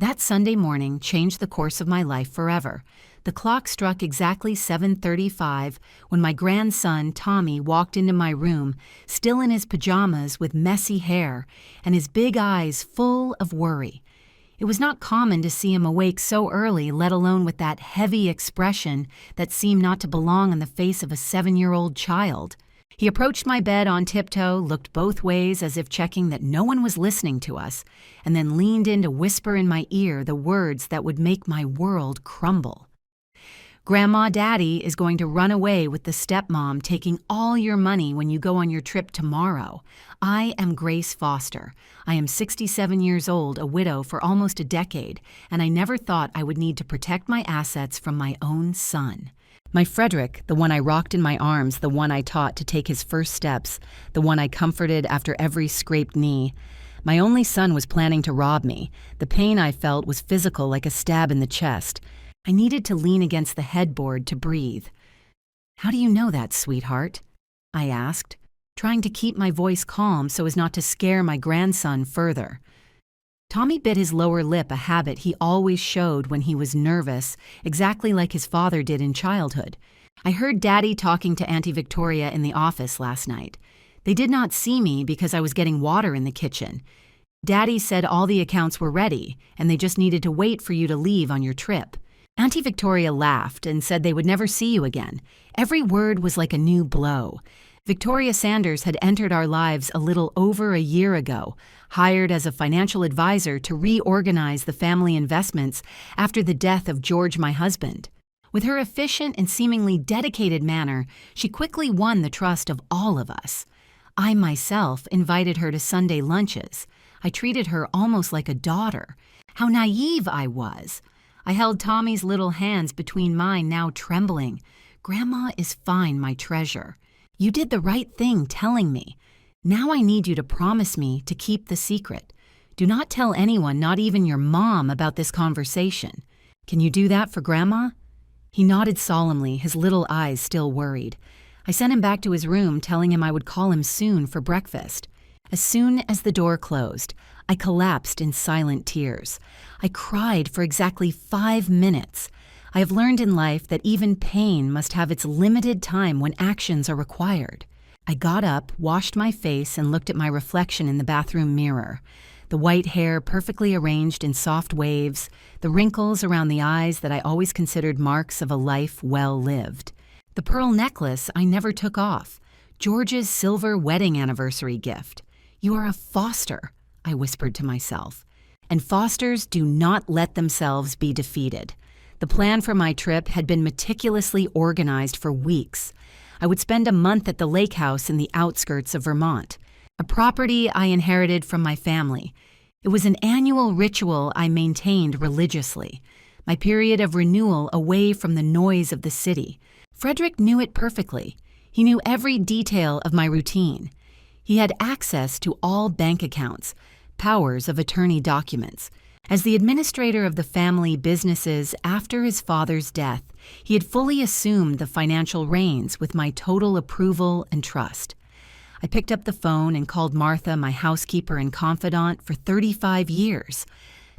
That Sunday morning changed the course of my life forever. The clock struck exactly 7:35 when my grandson, Tommy, walked into my room, still in his pajamas with messy hair and his big eyes full of worry. It was not common to see him awake so early, let alone with that heavy expression that seemed not to belong on the face of a 7-year-old child. He approached my bed on tiptoe, looked both ways as if checking that no one was listening to us, and then leaned in to whisper in my ear the words that would make my world crumble. "Grandma Daddy is going to run away with the stepmom taking all your money when you go on your trip tomorrow. I am Grace Foster. I am 67 years old, a widow for almost a decade, and I never thought I would need to protect my assets from my own son. My Frederick, the one I rocked in my arms, the one I taught to take his first steps, the one I comforted after every scraped knee. My only son was planning to rob me. The pain I felt was physical, like a stab in the chest. I needed to lean against the headboard to breathe. "How do you know that, sweetheart?" I asked, trying to keep my voice calm so as not to scare my grandson further. Tommy bit his lower lip, a habit he always showed when he was nervous, exactly like his father did in childhood. "I heard Daddy talking to Auntie Victoria in the office last night. They did not see me because I was getting water in the kitchen. Daddy said all the accounts were ready, and they just needed to wait for you to leave on your trip." Auntie Victoria laughed and said they would never see you again. Every word was like a new blow. Victoria Sanders had entered our lives a little over a year ago, hired as a financial advisor to reorganize the family investments after the death of George, my husband. With her efficient and seemingly dedicated manner, she quickly won the trust of all of us. I myself invited her to Sunday lunches. I treated her almost like a daughter. How naive I was! I held Tommy's little hands between mine, now trembling. "Grandma is fine, my treasure. You did the right thing telling me. Now I need you to promise me to keep the secret. Do not tell anyone, not even your mom, about this conversation. Can you do that for Grandma?" He nodded solemnly, his little eyes still worried. I sent him back to his room, telling him I would call him soon for breakfast. As soon as the door closed, I collapsed in silent tears. I cried for exactly 5 minutes. I have learned in life that even pain must have its limited time when actions are required. I got up, washed my face, and looked at my reflection in the bathroom mirror. The white hair perfectly arranged in soft waves, the wrinkles around the eyes that I always considered marks of a life well lived. The pearl necklace I never took off, George's silver wedding anniversary gift. "You are a Foster," I whispered to myself. And Fosters do not let themselves be defeated. The plan for my trip had been meticulously organized for weeks. I would spend a month at the lake house in the outskirts of Vermont, a property I inherited from my family. It was an annual ritual I maintained religiously, my period of renewal away from the noise of the city. Frederick knew it perfectly. He knew every detail of my routine. He had access to all bank accounts, powers of attorney documents. As the administrator of the family businesses after his father's death, he had fully assumed the financial reins with my total approval and trust. I picked up the phone and called Martha, my housekeeper and confidant, for 35 years.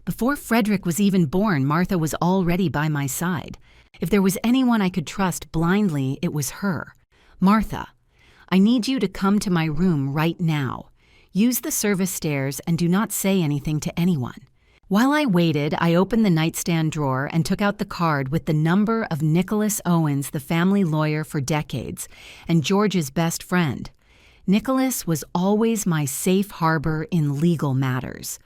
Before Frederick was even born, Martha was already by my side. If there was anyone I could trust blindly, it was her. "Martha, I need you to come to my room right now. Use the service stairs and do not say anything to anyone." While I waited, I opened the nightstand drawer and took out the card with the number of Nicholas Owens, the family lawyer for decades, and George's best friend. Nicholas was always my safe harbor in legal matters.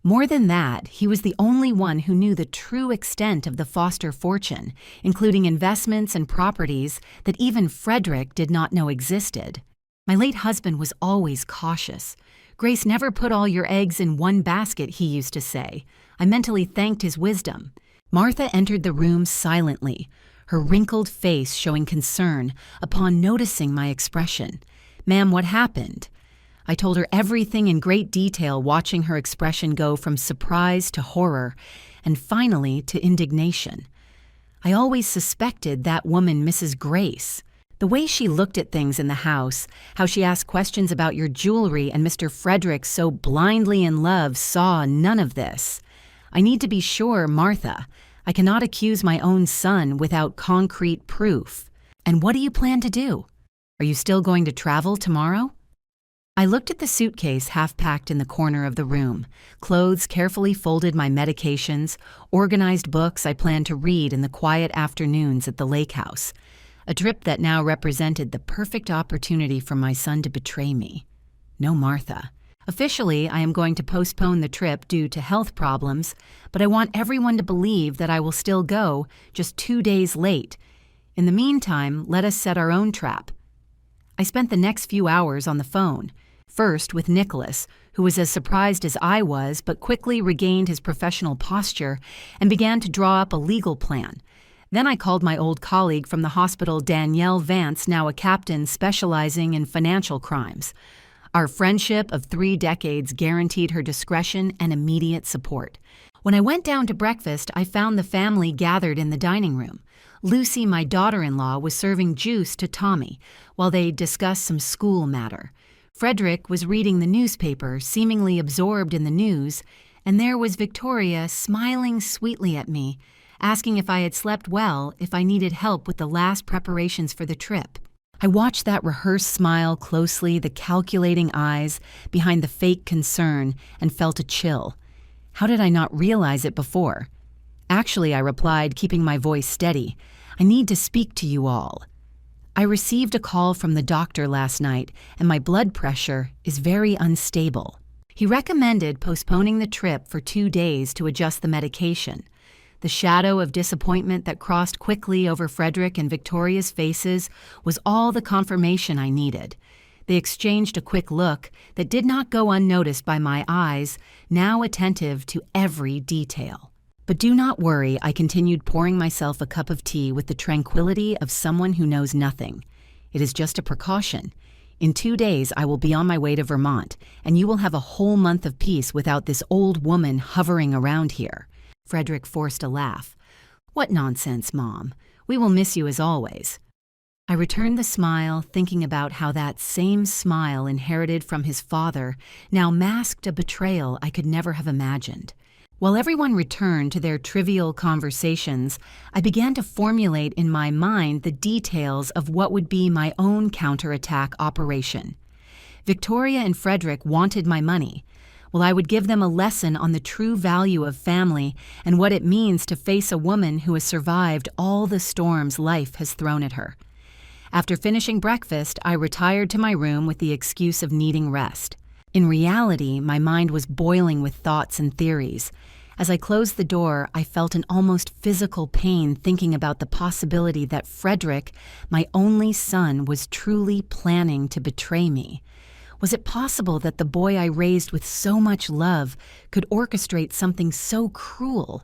More than that, he was the only one who knew the true extent of the Foster fortune, including investments and properties that even Frederick did not know existed. My late husband was always cautious. "Grace, never put all your eggs in one basket," he used to say. I mentally thanked his wisdom. Martha entered the room silently, her wrinkled face showing concern upon noticing my expression. "Ma'am, what happened?" I told her everything in great detail, watching her expression go from surprise to horror, and finally to indignation. I always suspected that woman, Mrs. Grace. The way she looked at things in the house, how she asked questions about your jewelry, and Mr. Frederick, so blindly in love, saw none of this. I need to be sure, Martha. I cannot accuse my own son without concrete proof. And what do you plan to do? Are you still going to travel tomorrow? I looked at the suitcase half-packed in the corner of the room, clothes carefully folded, my medications, organized books I planned to read in the quiet afternoons at the lake house. A trip that now represented the perfect opportunity for my son to betray me. No Martha. Officially, I am going to postpone the trip due to health problems, but I want everyone to believe that I will still go, just 2 days late. In the meantime, let us set our own trap. I spent the next few hours on the phone. First with Nicholas, who was as surprised as I was, but quickly regained his professional posture and began to draw up a legal plan. Then I called my old colleague from the hospital, Danielle Vance, now a captain specializing in financial crimes. Our friendship of 3 decades guaranteed her discretion and immediate support. When I went down to breakfast, I found the family gathered in the dining room. Lucy, my daughter-in-law, was serving juice to Tommy while they discussed some school matter. Frederick was reading the newspaper, seemingly absorbed in the news, and there was Victoria smiling sweetly at me, asking if I had slept well, if I needed help with the last preparations for the trip. I watched that rehearsed smile closely, the calculating eyes behind the fake concern, and felt a chill. How did I not realize it before? Actually, I replied, keeping my voice steady, I need to speak to you all. I received a call from the doctor last night, and my blood pressure is very unstable. He recommended postponing the trip for 2 days to adjust the medication. The shadow of disappointment that crossed quickly over Frederick and Victoria's faces was all the confirmation I needed. They exchanged a quick look that did not go unnoticed by my eyes, now attentive to every detail. But do not worry, I continued, pouring myself a cup of tea with the tranquility of someone who knows nothing. It is just a precaution. In 2 days, I will be on my way to Vermont, and you will have a whole month of peace without this old woman hovering around here. Frederick forced a laugh. What nonsense, Mom. We will miss you as always. I returned the smile, thinking about how that same smile inherited from his father now masked a betrayal I could never have imagined. While everyone returned to their trivial conversations, I began to formulate in my mind the details of what would be my own counterattack operation. Victoria and Frederick wanted my money. Well, I would give them a lesson on the true value of family and what it means to face a woman who has survived all the storms life has thrown at her. After finishing breakfast, I retired to my room with the excuse of needing rest. In reality, my mind was boiling with thoughts and theories. As I closed the door, I felt an almost physical pain thinking about the possibility that Frederick, my only son, was truly planning to betray me. Was it possible that the boy I raised with so much love could orchestrate something so cruel?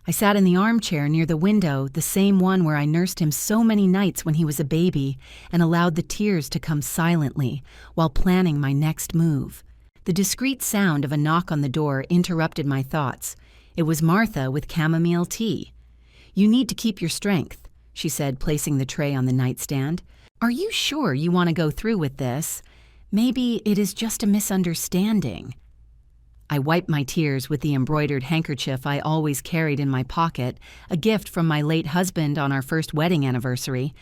I sat in the armchair near the window, the same one where I nursed him so many nights when he was a baby, and allowed the tears to come silently while planning my next move. The discreet sound of a knock on the door interrupted my thoughts. It was Martha with chamomile tea. "You need to keep your strength," she said, placing the tray on the nightstand. "Are you sure you want to go through with this? Maybe it is just a misunderstanding." I wiped my tears with the embroidered handkerchief I always carried in my pocket, a gift from my late husband on our first wedding anniversary.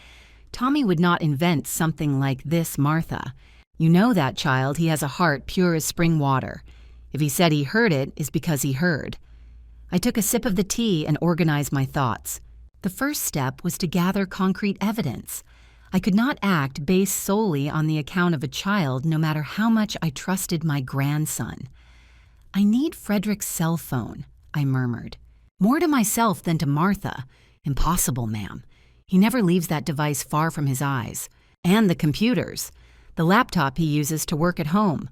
Tommy would not invent something like this, Martha. You know that child, he has a heart pure as spring water. If he said he heard it, it's because he heard. I took a sip of the tea and organized my thoughts. The first step was to gather concrete evidence. I could not act based solely on the account of a child, no matter how much I trusted my grandson. "I need Frederick's cell phone," I murmured. "More to myself than to Martha. Impossible, ma'am. He never leaves that device far from his eyes. And the computers. The laptop he uses to work at home.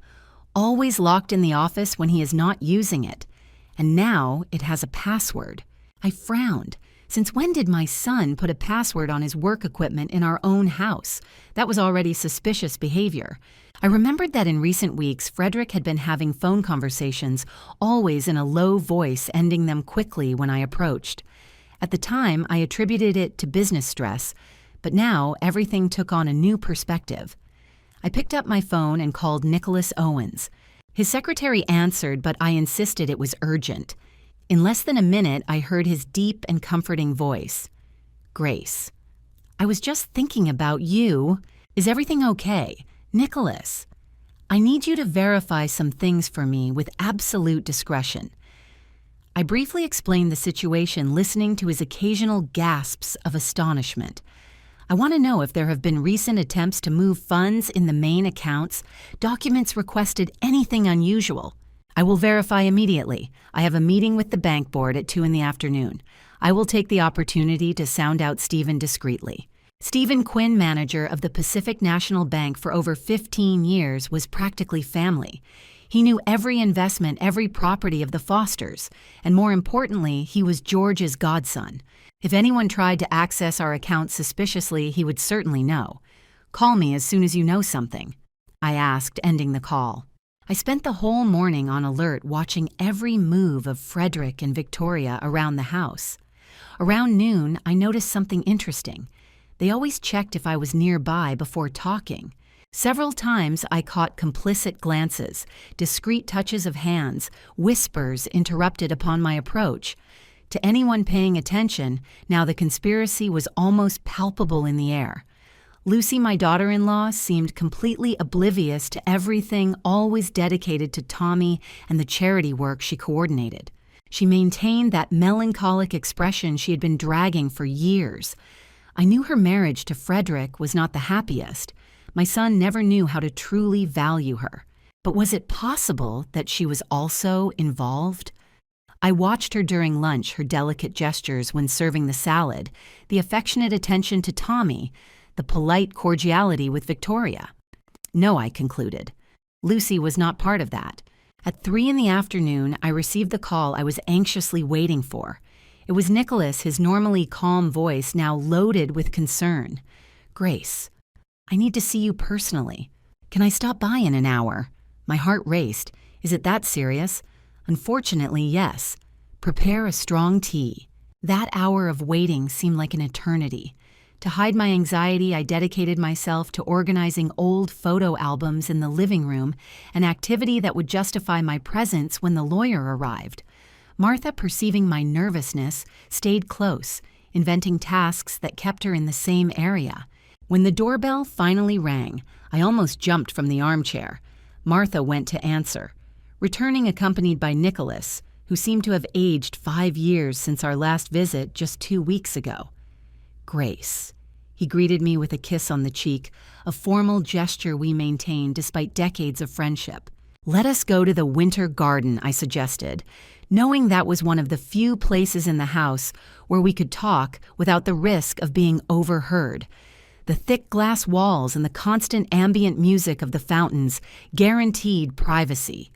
Always locked in the office when he is not using it. And now it has a password." I frowned. Since when did my son put a password on his work equipment in our own house? That was already suspicious behavior. I remembered that in recent weeks, Frederick had been having phone conversations, always in a low voice, ending them quickly when I approached. At the time, I attributed it to business stress, but now everything took on a new perspective. I picked up my phone and called Nicholas Owens. His secretary answered, but I insisted it was urgent. In less than a minute, I heard his deep and comforting voice. "Grace, I was just thinking about you. Is everything okay? Nicholas, I need you to verify some things for me with absolute discretion." I briefly explained the situation, listening to his occasional gasps of astonishment. "I want to know if there have been recent attempts to move funds in the main accounts, documents requested, anything unusual." "I will verify immediately. I have a meeting with the bank board at 2 in the afternoon. I will take the opportunity to sound out Stephen discreetly." Stephen Quinn, manager of the Pacific National Bank for over 15 years, was practically family. He knew every investment, every property of the Fosters, and more importantly, he was George's godson. If anyone tried to access our accounts suspiciously, he would certainly know. "Call me as soon as you know something," I asked, ending the call. I spent the whole morning on alert, watching every move of Frederick and Victoria around the house. Around noon, I noticed something interesting. They always checked if I was nearby before talking. Several times I caught complicit glances, discreet touches of hands, whispers interrupted upon my approach. To anyone paying attention, now the conspiracy was almost palpable in the air. Lucy, my daughter-in-law, seemed completely oblivious to everything, always dedicated to Tommy and the charity work she coordinated. She maintained that melancholic expression she had been dragging for years. I knew her marriage to Frederick was not the happiest. My son never knew how to truly value her. But was it possible that she was also involved? I watched her during lunch, her delicate gestures when serving the salad, the affectionate attention to Tommy, the polite cordiality with Victoria. No, I concluded. Lucy was not part of that. At 3 in the afternoon, I received the call I was anxiously waiting for. It was Nicholas, his normally calm voice now loaded with concern. "Grace, I need to see you personally. Can I stop by in an hour?" My heart raced. "Is it that serious?" "Unfortunately, yes. Prepare a strong tea." That hour of waiting seemed like an eternity. To hide my anxiety, I dedicated myself to organizing old photo albums in the living room, an activity that would justify my presence when the lawyer arrived. Martha, perceiving my nervousness, stayed close, inventing tasks that kept her in the same area. When the doorbell finally rang, I almost jumped from the armchair. Martha went to answer, returning accompanied by Nicholas, who seemed to have aged 5 years since our last visit just 2 weeks ago. "Grace." He greeted me with a kiss on the cheek, a formal gesture we maintained despite decades of friendship. "Let us go to the winter garden," I suggested, knowing that was one of the few places in the house where we could talk without the risk of being overheard. The thick glass walls and the constant ambient music of the fountains guaranteed privacy.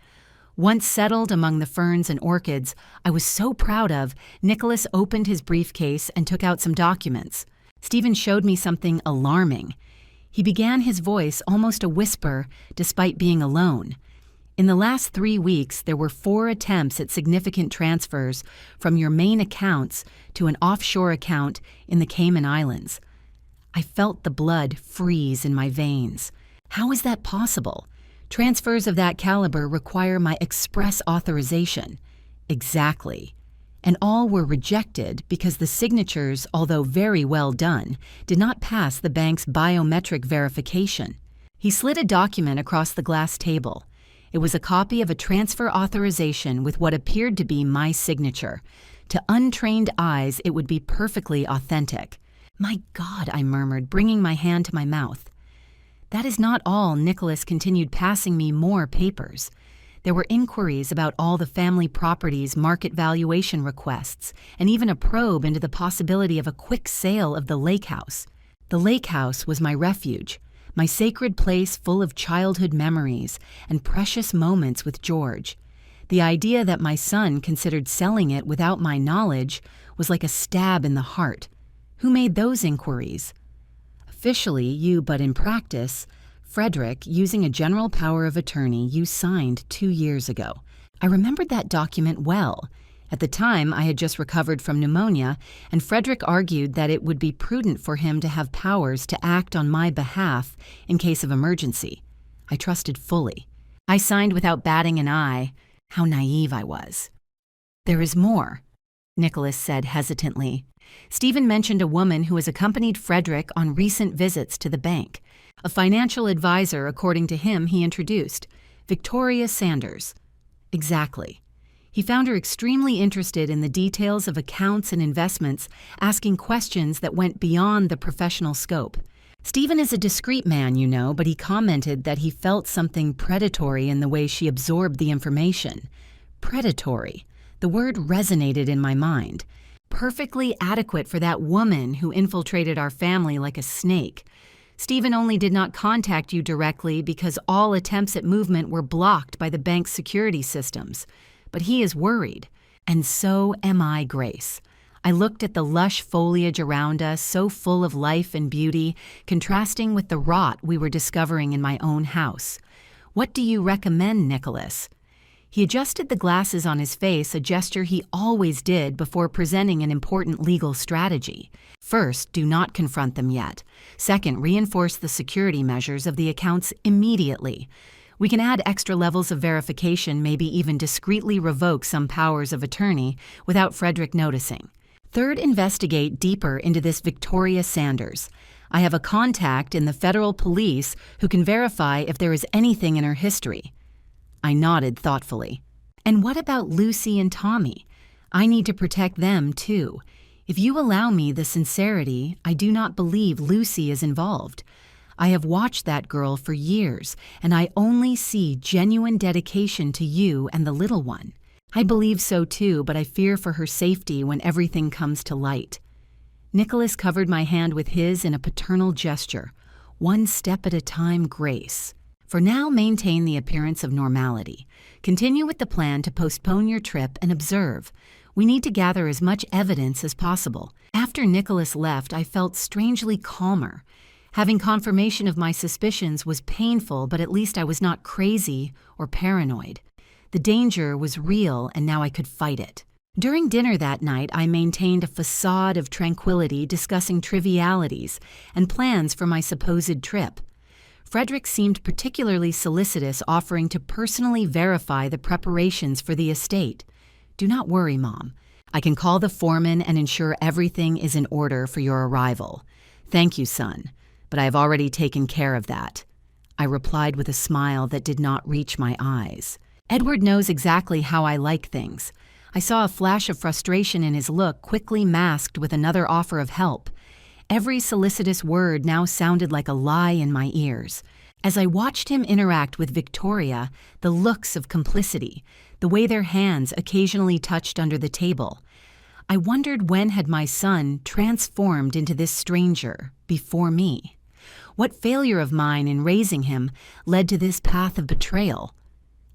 Once settled among the ferns and orchids I was so proud of, Nicholas opened his briefcase and took out some documents. Stephen showed me something alarming. He began, his voice almost a whisper, despite being alone. In the last 3 weeks, there were 4 attempts at significant transfers from your main accounts to an offshore account in the Cayman Islands. I felt the blood freeze in my veins. How is that possible? Transfers of that caliber require my express authorization. Exactly. And all were rejected because the signatures, although very well done, did not pass the bank's biometric verification. He slid a document across the glass table. It was a copy of a transfer authorization with what appeared to be my signature. To untrained eyes, it would be perfectly authentic. "My God," I murmured, bringing my hand to my mouth. That is not all. Nicholas continued passing me more papers. There were inquiries about all the family properties, market valuation requests, and even a probe into the possibility of a quick sale of the lake house. The lake house was my refuge, my sacred place full of childhood memories and precious moments with George. The idea that my son considered selling it without my knowledge was like a stab in the heart. Who made those inquiries? Officially, you, but in practice, Frederick, using a general power of attorney you signed 2 years ago. I remembered that document well. At the time, I had just recovered from pneumonia, and Frederick argued that it would be prudent for him to have powers to act on my behalf in case of emergency. I trusted fully. I signed without batting an eye. How naive I was. There is more, Nicholas said hesitantly. Stephen mentioned a woman who has accompanied Frederick on recent visits to the bank. A financial advisor, according to him, he introduced, Victoria Sanders. Exactly. He found her extremely interested in the details of accounts and investments, asking questions that went beyond the professional scope. Stephen is a discreet man, you know, but he commented that he felt something predatory in the way she absorbed the information. Predatory. The word resonated in my mind. Perfectly adequate for that woman who infiltrated our family like a snake. Stephen only did not contact you directly because all attempts at movement were blocked by the bank's security systems. But he is worried, and so am I, Grace. I looked at the lush foliage around us, so full of life and beauty, contrasting with the rot we were discovering in my own house. What do you recommend, Nicholas? He adjusted the glasses on his face, a gesture he always did before presenting an important legal strategy. First, do not confront them yet. Second, reinforce the security measures of the accounts immediately. We can add extra levels of verification, maybe even discreetly revoke some powers of attorney without Frederick noticing. Third, investigate deeper into this Victoria Sanders. I have a contact in the federal police who can verify if there is anything in her history. I nodded thoughtfully. And what about Lucy and Tommy? I need to protect them, too. If you allow me the sincerity, I do not believe Lucy is involved. I have watched that girl for years, and I only see genuine dedication to you and the little one. I believe so too, but I fear for her safety when everything comes to light. Nicholas covered my hand with his in a paternal gesture. One step at a time, Grace. For now, maintain the appearance of normality. Continue with the plan to postpone your trip and observe. We need to gather as much evidence as possible. After Nicholas left, I felt strangely calmer. Having confirmation of my suspicions was painful, but at least I was not crazy or paranoid. The danger was real, and now I could fight it. During dinner that night, I maintained a facade of tranquility, discussing trivialities and plans for my supposed trip. Frederick seemed particularly solicitous, offering to personally verify the preparations for the estate. Do not worry, Mom. I can call the foreman and ensure everything is in order for your arrival. Thank you, son, but I have already taken care of that. I replied with a smile that did not reach my eyes. Edward knows exactly how I like things. I saw a flash of frustration in his look, quickly masked with another offer of help. Every solicitous word now sounded like a lie in my ears. As I watched him interact with Victoria, the looks of complicity, the way their hands occasionally touched under the table, I wondered when had my son transformed into this stranger before me? What failure of mine in raising him led to this path of betrayal?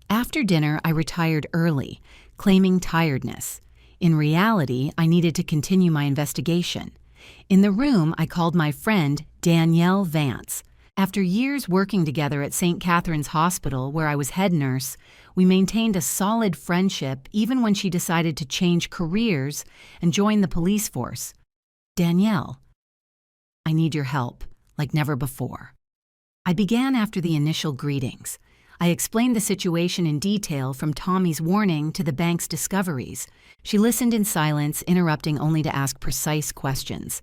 After dinner, I retired early, claiming tiredness. In reality, I needed to continue my investigation. In the room, I called my friend Danielle Vance. After years working together at St. Catherine's Hospital, where I was head nurse, we maintained a solid friendship even when she decided to change careers and join the police force. Danielle, I need your help, like never before. I began after the initial greetings. I explained the situation in detail, from Tommy's warning to the bank's discoveries. She listened in silence, interrupting only to ask precise questions.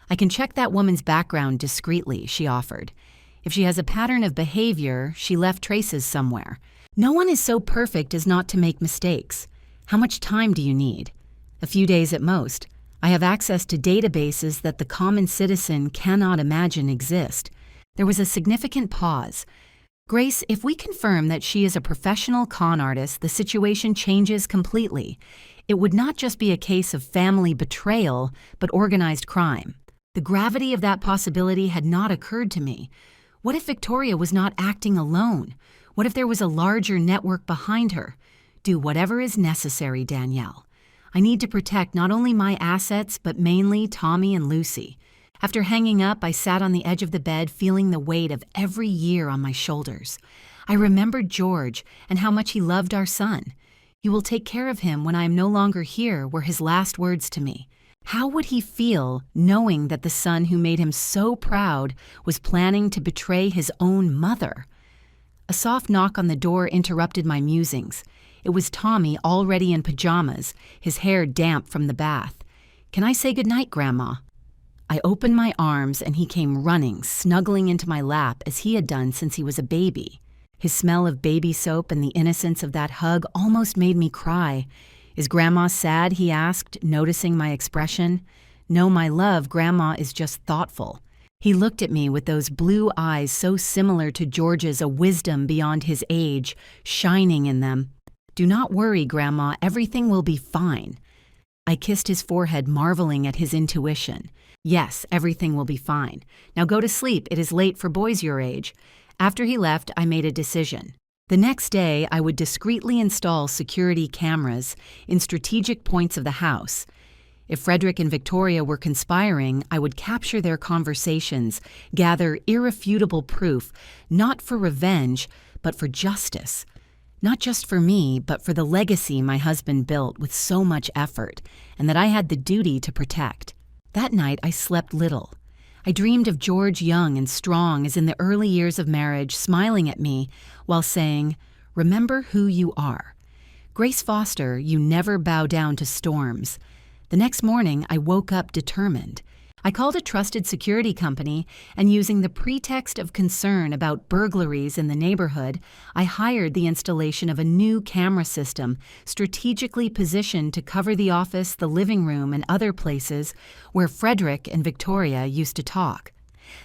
I can check that woman's background discreetly, she offered. If she has a pattern of behavior, she left traces somewhere. No one is so perfect as not to make mistakes. How much time do you need? A few days at most. I have access to databases that the common citizen cannot imagine exist. There was a significant pause. Grace, if we confirm that she is a professional con artist, the situation changes completely. It would not just be a case of family betrayal, but organized crime. The gravity of that possibility had not occurred to me. What if Victoria was not acting alone? What if there was a larger network behind her? Do whatever is necessary, Danielle. I need to protect not only my assets, but mainly Tommy and Lucy. After hanging up, I sat on the edge of the bed, feeling the weight of every year on my shoulders. I remembered George and how much he loved our son. "You will take care of him when I am no longer here," were his last words to me. How would he feel knowing that the son who made him so proud was planning to betray his own mother? A soft knock on the door interrupted my musings. It was Tommy, already in pajamas, his hair damp from the bath. "Can I say goodnight, Grandma?" I opened my arms and he came running, snuggling into my lap as he had done since he was a baby. His smell of baby soap and the innocence of that hug almost made me cry. "Is Grandma sad?" he asked, noticing my expression. "No, my love, Grandma is just thoughtful." He looked at me with those blue eyes so similar to George's, a wisdom beyond his age, shining in them. "Do not worry, Grandma, everything will be fine." I kissed his forehead, marveling at his intuition. "Yes, everything will be fine. Now go to sleep, it is late for boys your age." After he left, I made a decision. The next day, I would discreetly install security cameras in strategic points of the house. If Frederick and Victoria were conspiring, I would capture their conversations, gather irrefutable proof, not for revenge, but for justice. Not just for me, but for the legacy my husband built with so much effort, and that I had the duty to protect. That night, I slept little. I dreamed of George young and strong as in the early years of marriage, smiling at me while saying, "Remember who you are. Grace Foster, you never bow down to storms." The next morning, I woke up determined. I called a trusted security company, and using the pretext of concern about burglaries in the neighborhood, I hired the installation of a new camera system strategically positioned to cover the office, the living room, and other places where Frederick and Victoria used to talk.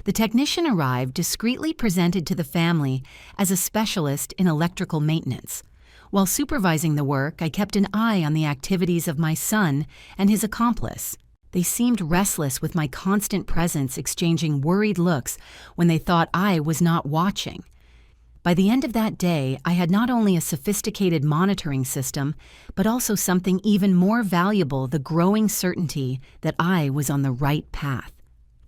The technician arrived discreetly presented to the family as a specialist in electrical maintenance. While supervising the work, I kept an eye on the activities of my son and his accomplice. They seemed restless with my constant presence, exchanging worried looks when they thought I was not watching. By the end of that day, I had not only a sophisticated monitoring system, but also something even more valuable, the growing certainty that I was on the right path.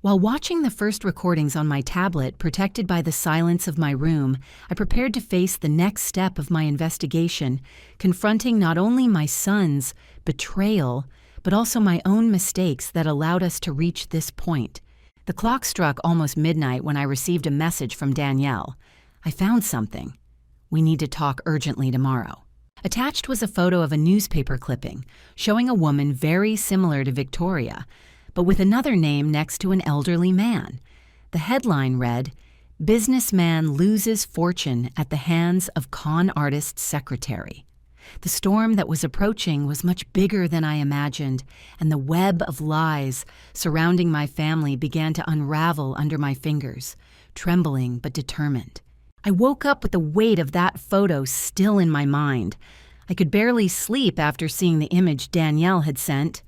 While watching the first recordings on my tablet, protected by the silence of my room, I prepared to face the next step of my investigation, confronting not only my son's betrayal, but also my own mistakes that allowed us to reach this point. The clock struck almost midnight when I received a message from Danielle. "I found something. We need to talk urgently tomorrow." Attached was a photo of a newspaper clipping showing a woman very similar to Victoria, but with another name next to an elderly man. The headline read, "Businessman loses fortune at the hands of con artist's secretary." The storm that was approaching was much bigger than I imagined, and the web of lies surrounding my family began to unravel under my fingers, trembling but determined. I woke up with the weight of that photo still in my mind. I could barely sleep after seeing the image Danielle had sent.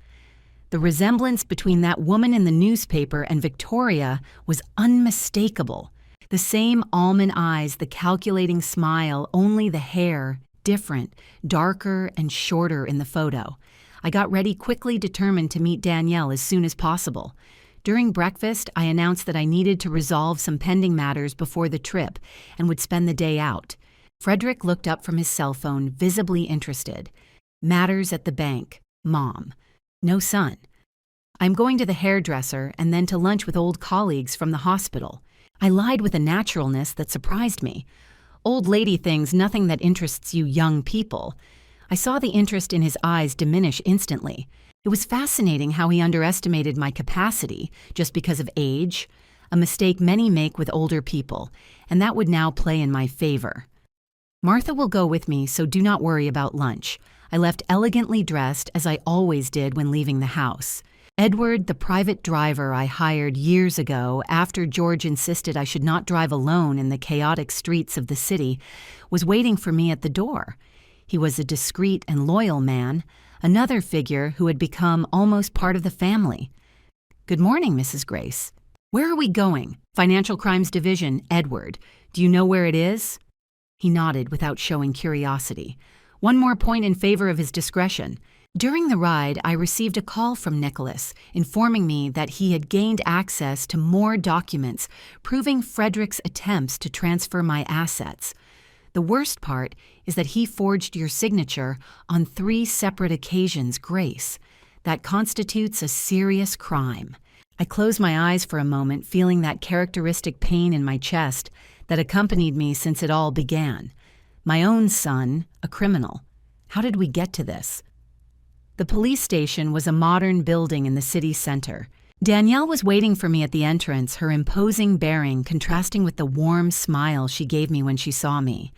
The resemblance between that woman in the newspaper and Victoria was unmistakable. The same almond eyes, the calculating smile, only the hair different, darker and shorter in the photo. I got ready quickly, determined to meet Danielle as soon as possible. During breakfast, I announced that I needed to resolve some pending matters before the trip and would spend the day out. Frederick looked up from his cell phone, visibly interested. "Matters at the bank. Mom. No, son. I'm going to the hairdresser and then to lunch with old colleagues from the hospital." I lied with a naturalness that surprised me. "Old lady things, nothing that interests you young people." I saw the interest in his eyes diminish instantly. It was fascinating how he underestimated my capacity just because of age, a mistake many make with older people, and that would now play in my favor. "Martha will go with me, so do not worry about lunch." I left elegantly dressed, as I always did when leaving the house. Edward, the private driver I hired years ago after George insisted I should not drive alone in the chaotic streets of the city, was waiting for me at the door. He was a discreet and loyal man, another figure who had become almost part of the family. "Good morning, Mrs. Grace." "Where are we going?" "Financial Crimes Division, Edward. Do you know where it is?" He nodded without showing curiosity. One more point in favor of his discretion. During the ride, I received a call from Nicholas, informing me that he had gained access to more documents proving Frederick's attempts to transfer my assets. "The worst part is that he forged your signature on 3 separate occasions, Grace. That constitutes a serious crime." I closed my eyes for a moment, feeling that characteristic pain in my chest that accompanied me since it all began. My own son, a criminal. How did we get to this? The police station was a modern building in the city center. Danielle was waiting for me at the entrance, her imposing bearing contrasting with the warm smile she gave me when she saw me.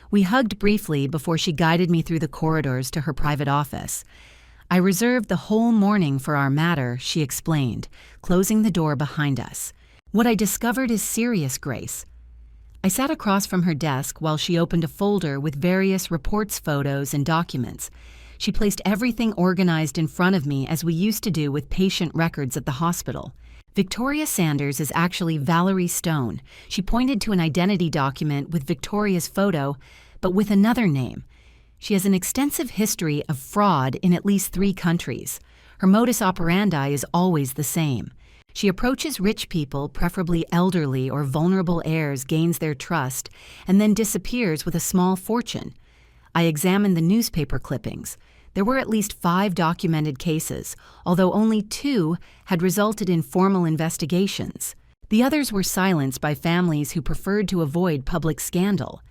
We hugged briefly before she guided me through the corridors to her private office. I reserved the whole morning for our matter, she explained, closing the door behind us. What I discovered is serious, Grace. I sat across from her desk while she opened a folder with various reports, photos, and documents. She placed everything organized in front of me as we used to do with patient records at the hospital. Victoria Sanders is actually Valerie Stone. She pointed to an identity document with Victoria's photo, but with another name. She has an extensive history of fraud in at least 3 countries. Her modus operandi is always the same. She approaches rich people, preferably elderly or vulnerable heirs, gains their trust, and then disappears with a small fortune. I examined the newspaper clippings. There were at least 5 documented cases, although only 2 had resulted in formal investigations. The others were silenced by families who preferred to avoid public scandal.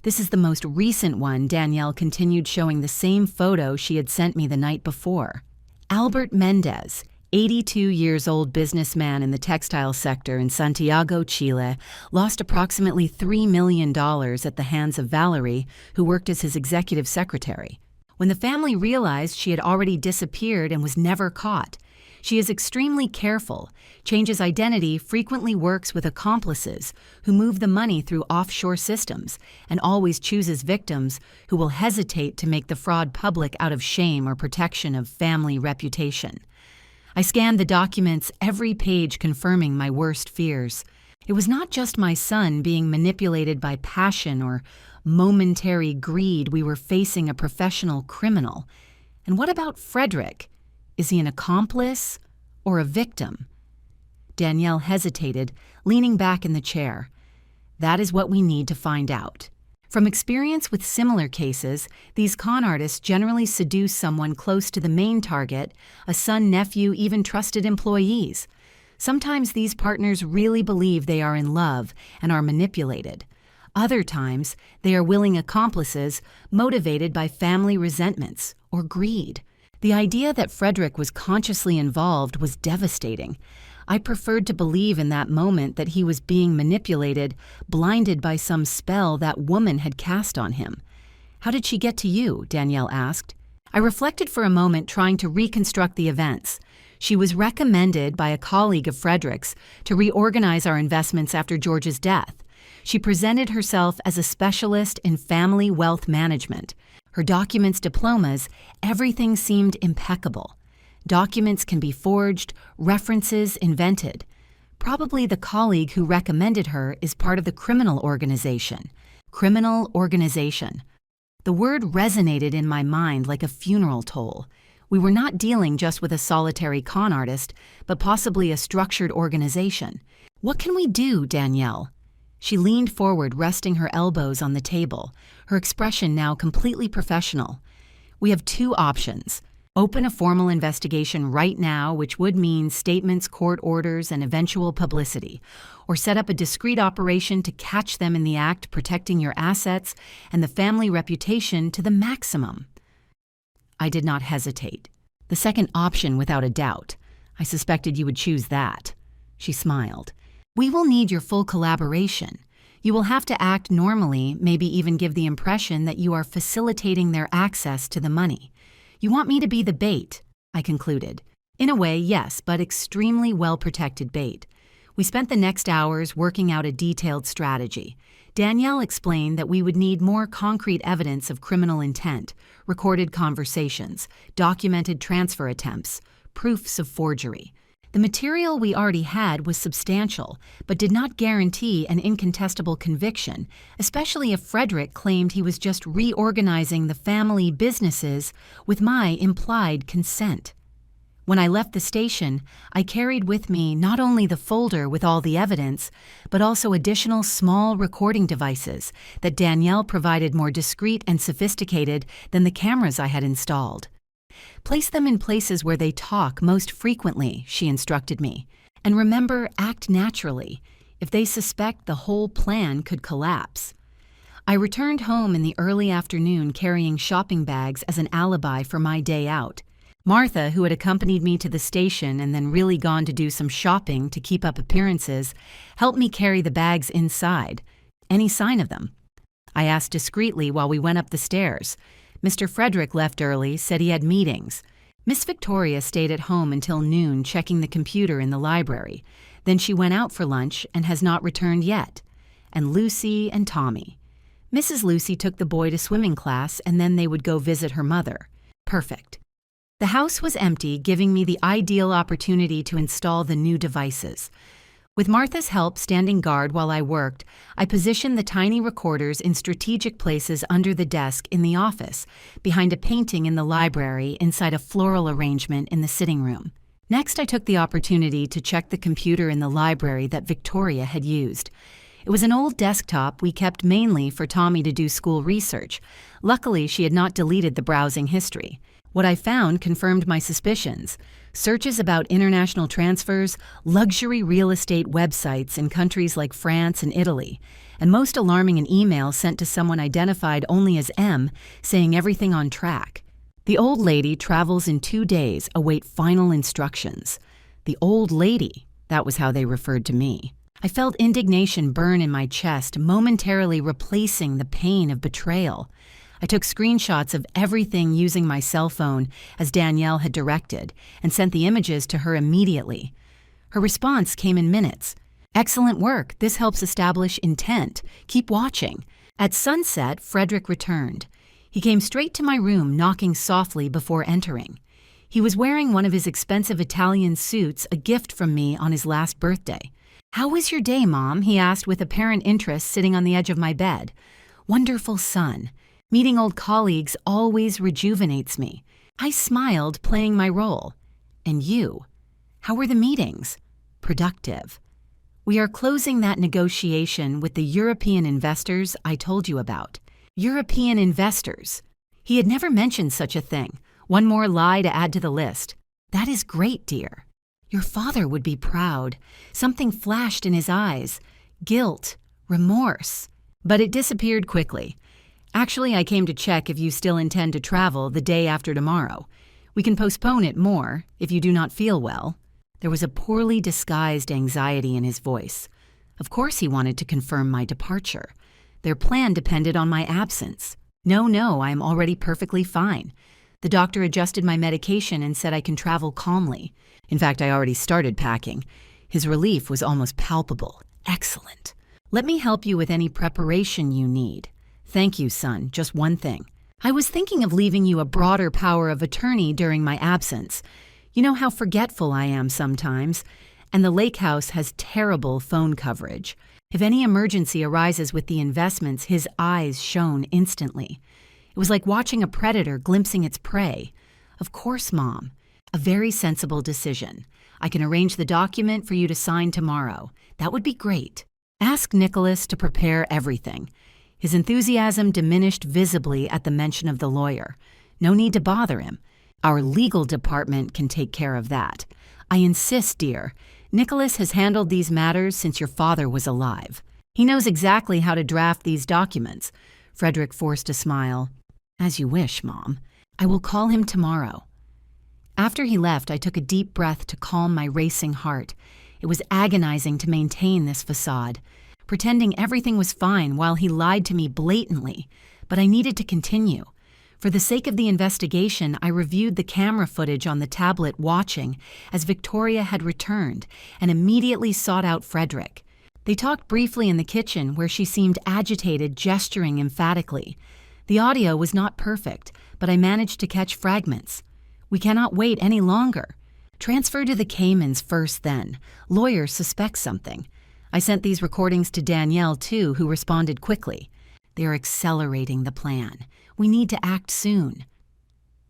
This is the most recent one. Danielle continued, showing the same photo she had sent me the night before. Albert Mendez, 82-years-old businessman in the textile sector in Santiago, Chile, lost approximately $3 million at the hands of Valerie, who worked as his executive secretary. When the family realized she had already disappeared and was never caught, she is extremely careful, changes identity, frequently works with accomplices who move the money through offshore systems, and always chooses victims who will hesitate to make the fraud public out of shame or protection of family reputation. I scanned the documents, every page confirming my worst fears. It was not just my son being manipulated by passion or momentary greed. We were facing a professional criminal. And what about Frederick? Is he an accomplice or a victim? Danielle hesitated, leaning back in the chair. That is what we need to find out. From experience with similar cases, these con artists generally seduce someone close to the main target, a son, nephew, even trusted employees. Sometimes these partners really believe they are in love and are manipulated. Other times, they are willing accomplices motivated by family resentments or greed. The idea that Frederick was consciously involved was devastating. I preferred to believe in that moment that he was being manipulated, blinded by some spell that woman had cast on him. How did she get to you? Danielle asked. I reflected for a moment, trying to reconstruct the events. She was recommended by a colleague of Frederick's to reorganize our investments after George's death. She presented herself as a specialist in family wealth management. Her documents, diplomas, everything seemed impeccable. Documents can be forged, references invented. Probably the colleague who recommended her is part of the criminal organization. Criminal organization. The word resonated in my mind like a funeral toll. We were not dealing just with a solitary con artist, but possibly a structured organization. What can we do, Danielle? She leaned forward, resting her elbows on the table, her expression now completely professional. We have 2 options. Open a formal investigation right now, which would mean statements, court orders, and eventual publicity, or set up a discreet operation to catch them in the act, protecting your assets and the family reputation to the maximum. I did not hesitate. The second option, without a doubt. I suspected you would choose that. She smiled. We will need your full collaboration. You will have to act normally, maybe even give the impression that you are facilitating their access to the money. You want me to be the bait, I concluded. In a way, yes, but extremely well-protected bait. We spent the next hours working out a detailed strategy. Danielle explained that we would need more concrete evidence of criminal intent, recorded conversations, documented transfer attempts, proofs of forgery. The material we already had was substantial, but did not guarantee an incontestable conviction, especially if Frederick claimed he was just reorganizing the family businesses with my implied consent. When I left the station, I carried with me not only the folder with all the evidence, but also additional small recording devices that Danielle provided, more discreet and sophisticated than the cameras I had installed. Place them in places where they talk most frequently, she instructed me. And remember, act naturally. If they suspect, the whole plan could collapse. I returned home in the early afternoon carrying shopping bags as an alibi for my day out. Martha, who had accompanied me to the station and then really gone to do some shopping to keep up appearances, helped me carry the bags inside. Any sign of them? I asked discreetly while we went up the stairs. Mr. Frederick left early, said he had meetings. Miss Victoria stayed at home until noon checking the computer in the library. Then she went out for lunch and has not returned yet. And Lucy and Tommy. Mrs. Lucy took the boy to swimming class and then they would go visit her mother. Perfect. The house was empty, giving me the ideal opportunity to install the new devices. With Martha's help standing guard while I worked, I positioned the tiny recorders in strategic places under the desk in the office, behind a painting in the library, inside a floral arrangement in the sitting room. Next, I took the opportunity to check the computer in the library that Victoria had used. It was an old desktop we kept mainly for Tommy to do school research. Luckily, she had not deleted the browsing history. What I found confirmed my suspicions. Searches about international transfers, luxury real estate websites in countries like France and Italy, and most alarming, an email sent to someone identified only as M, saying everything on track. The old lady travels in 2 days, await final instructions. The old lady, that was how they referred to me. I felt indignation burn in my chest, momentarily replacing the pain of betrayal. I took screenshots of everything using my cell phone, as Danielle had directed, and sent the images to her immediately. Her response came in minutes. "Excellent work. This helps establish intent. Keep watching." At sunset, Frederick returned. He came straight to my room, knocking softly before entering. He was wearing one of his expensive Italian suits, a gift from me on his last birthday. "How was your day, Mom?" he asked with apparent interest, sitting on the edge of my bed. "Wonderful, son. Meeting old colleagues always rejuvenates me." I smiled, playing my role. "And you? How were the meetings?" "Productive. We are closing that negotiation with the European investors I told you about." European investors. He had never mentioned such a thing. One more lie to add to the list. "That is great, dear. Your father would be proud." Something flashed in his eyes. Guilt, remorse. But it disappeared quickly. "Actually, I came to check if you still intend to travel the day after tomorrow. We can postpone it more if you do not feel well." There was a poorly disguised anxiety in his voice. Of course he wanted to confirm my departure. Their plan depended on my absence. No, I am already perfectly fine. The doctor adjusted my medication and said I can travel calmly. In fact, I already started packing. His relief was almost palpable. "Excellent. Let me help you with any preparation you need." "Thank you, son. Just one thing. I was thinking of leaving you a broader power of attorney during my absence. You know how forgetful I am sometimes, and the lake house has terrible phone coverage. If any emergency arises with the investments, his eyes shone instantly. It was like watching a predator glimpsing its prey. Of course, Mom. A very sensible decision. I can arrange the document for you to sign tomorrow. That would be great. Ask Nicholas to prepare everything." His enthusiasm diminished visibly at the mention of the lawyer. "No need to bother him. Our legal department can take care of that. I insist, dear. Nicholas has handled these matters since your father was alive. He knows exactly how to draft these documents." Frederick forced a smile. "As you wish, Mom. I will call him tomorrow." After he left, I took a deep breath to calm my racing heart. It was agonizing to maintain this facade, pretending everything was fine while he lied to me blatantly, but I needed to continue. For the sake of the investigation, I reviewed the camera footage on the tablet watching as Victoria had returned and immediately sought out Frederick. They talked briefly in the kitchen where she seemed agitated, gesturing emphatically. The audio was not perfect, but I managed to catch fragments. "We cannot wait any longer. Transfer to the Caymans first then. Lawyer suspects something." I sent these recordings to Danielle too, who responded quickly. "They are accelerating the plan. We need to act soon."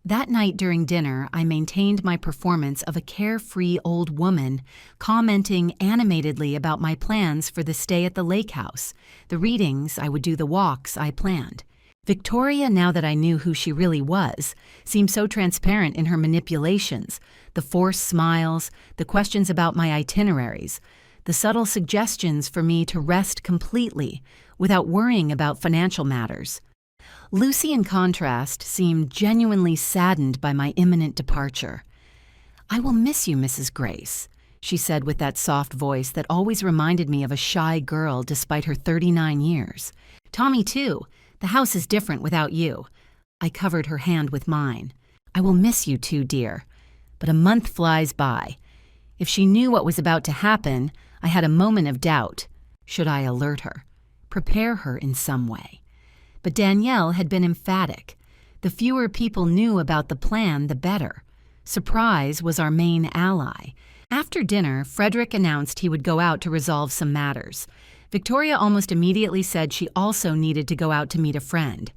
That night during dinner, I maintained my performance of a carefree old woman, commenting animatedly about my plans for the stay at the lake house, the readings, I would do the walks I planned. Victoria, now that I knew who she really was, seemed so transparent in her manipulations, the forced smiles, the questions about my itineraries, the subtle suggestions for me to rest completely, without worrying about financial matters. Lucy, in contrast, seemed genuinely saddened by my imminent departure. "I will miss you, Mrs. Grace," she said with that soft voice that always reminded me of a shy girl despite her 39 years. "Tommy, too. The house is different without you." I covered her hand with mine. "I will miss you too, dear." But a month flies by. If she knew what was about to happen, I had a moment of doubt. Should I alert her? Prepare her in some way? But Danielle had been emphatic. The fewer people knew about the plan, the better. Surprise was our main ally. After dinner, Frederick announced he would go out to resolve some matters. Victoria almost immediately said she also needed to go out to meet a friend.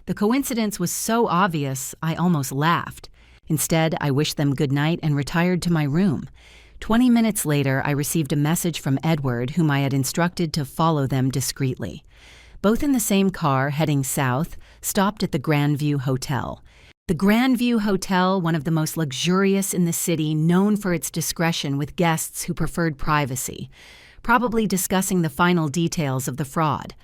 The coincidence was so obvious, I almost laughed. Instead, I wished them good night and retired to my room. 20 minutes later, I received a message from Edward, whom I had instructed to follow them discreetly. Both in the same car, heading south, stopped at the Grandview Hotel. The Grandview Hotel, one of the most luxurious in the city, known for its discretion with guests who preferred privacy, probably discussing the final details of the fraud.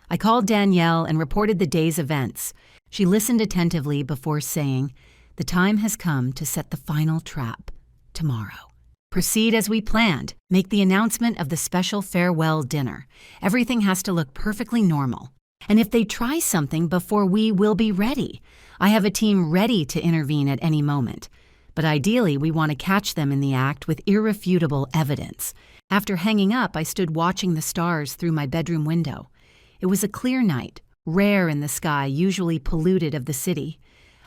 I called Danielle and reported the day's events. She listened attentively before saying, "The time has come to set the final trap. Tomorrow. Proceed as we planned. Make the announcement of the special farewell dinner. Everything has to look perfectly normal. And if they try something before we will be ready. I have a team ready to intervene at any moment. But ideally, we want to catch them in the act with irrefutable evidence." After hanging up, I stood watching the stars through my bedroom window. It was a clear night, rare in the sky, usually polluted of the city.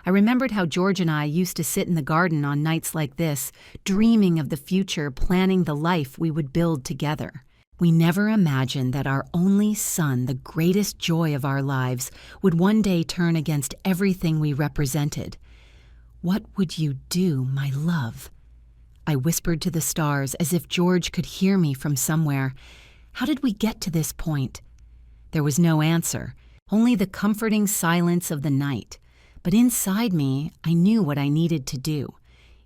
I remembered how George and I used to sit in the garden on nights like this, dreaming of the future, planning the life we would build together. We never imagined that our only son, the greatest joy of our lives, would one day turn against everything we represented. "What would you do, my love?" I whispered to the stars as if George could hear me from somewhere. How did we get to this point? There was no answer, only the comforting silence of the night. But inside me, I knew what I needed to do.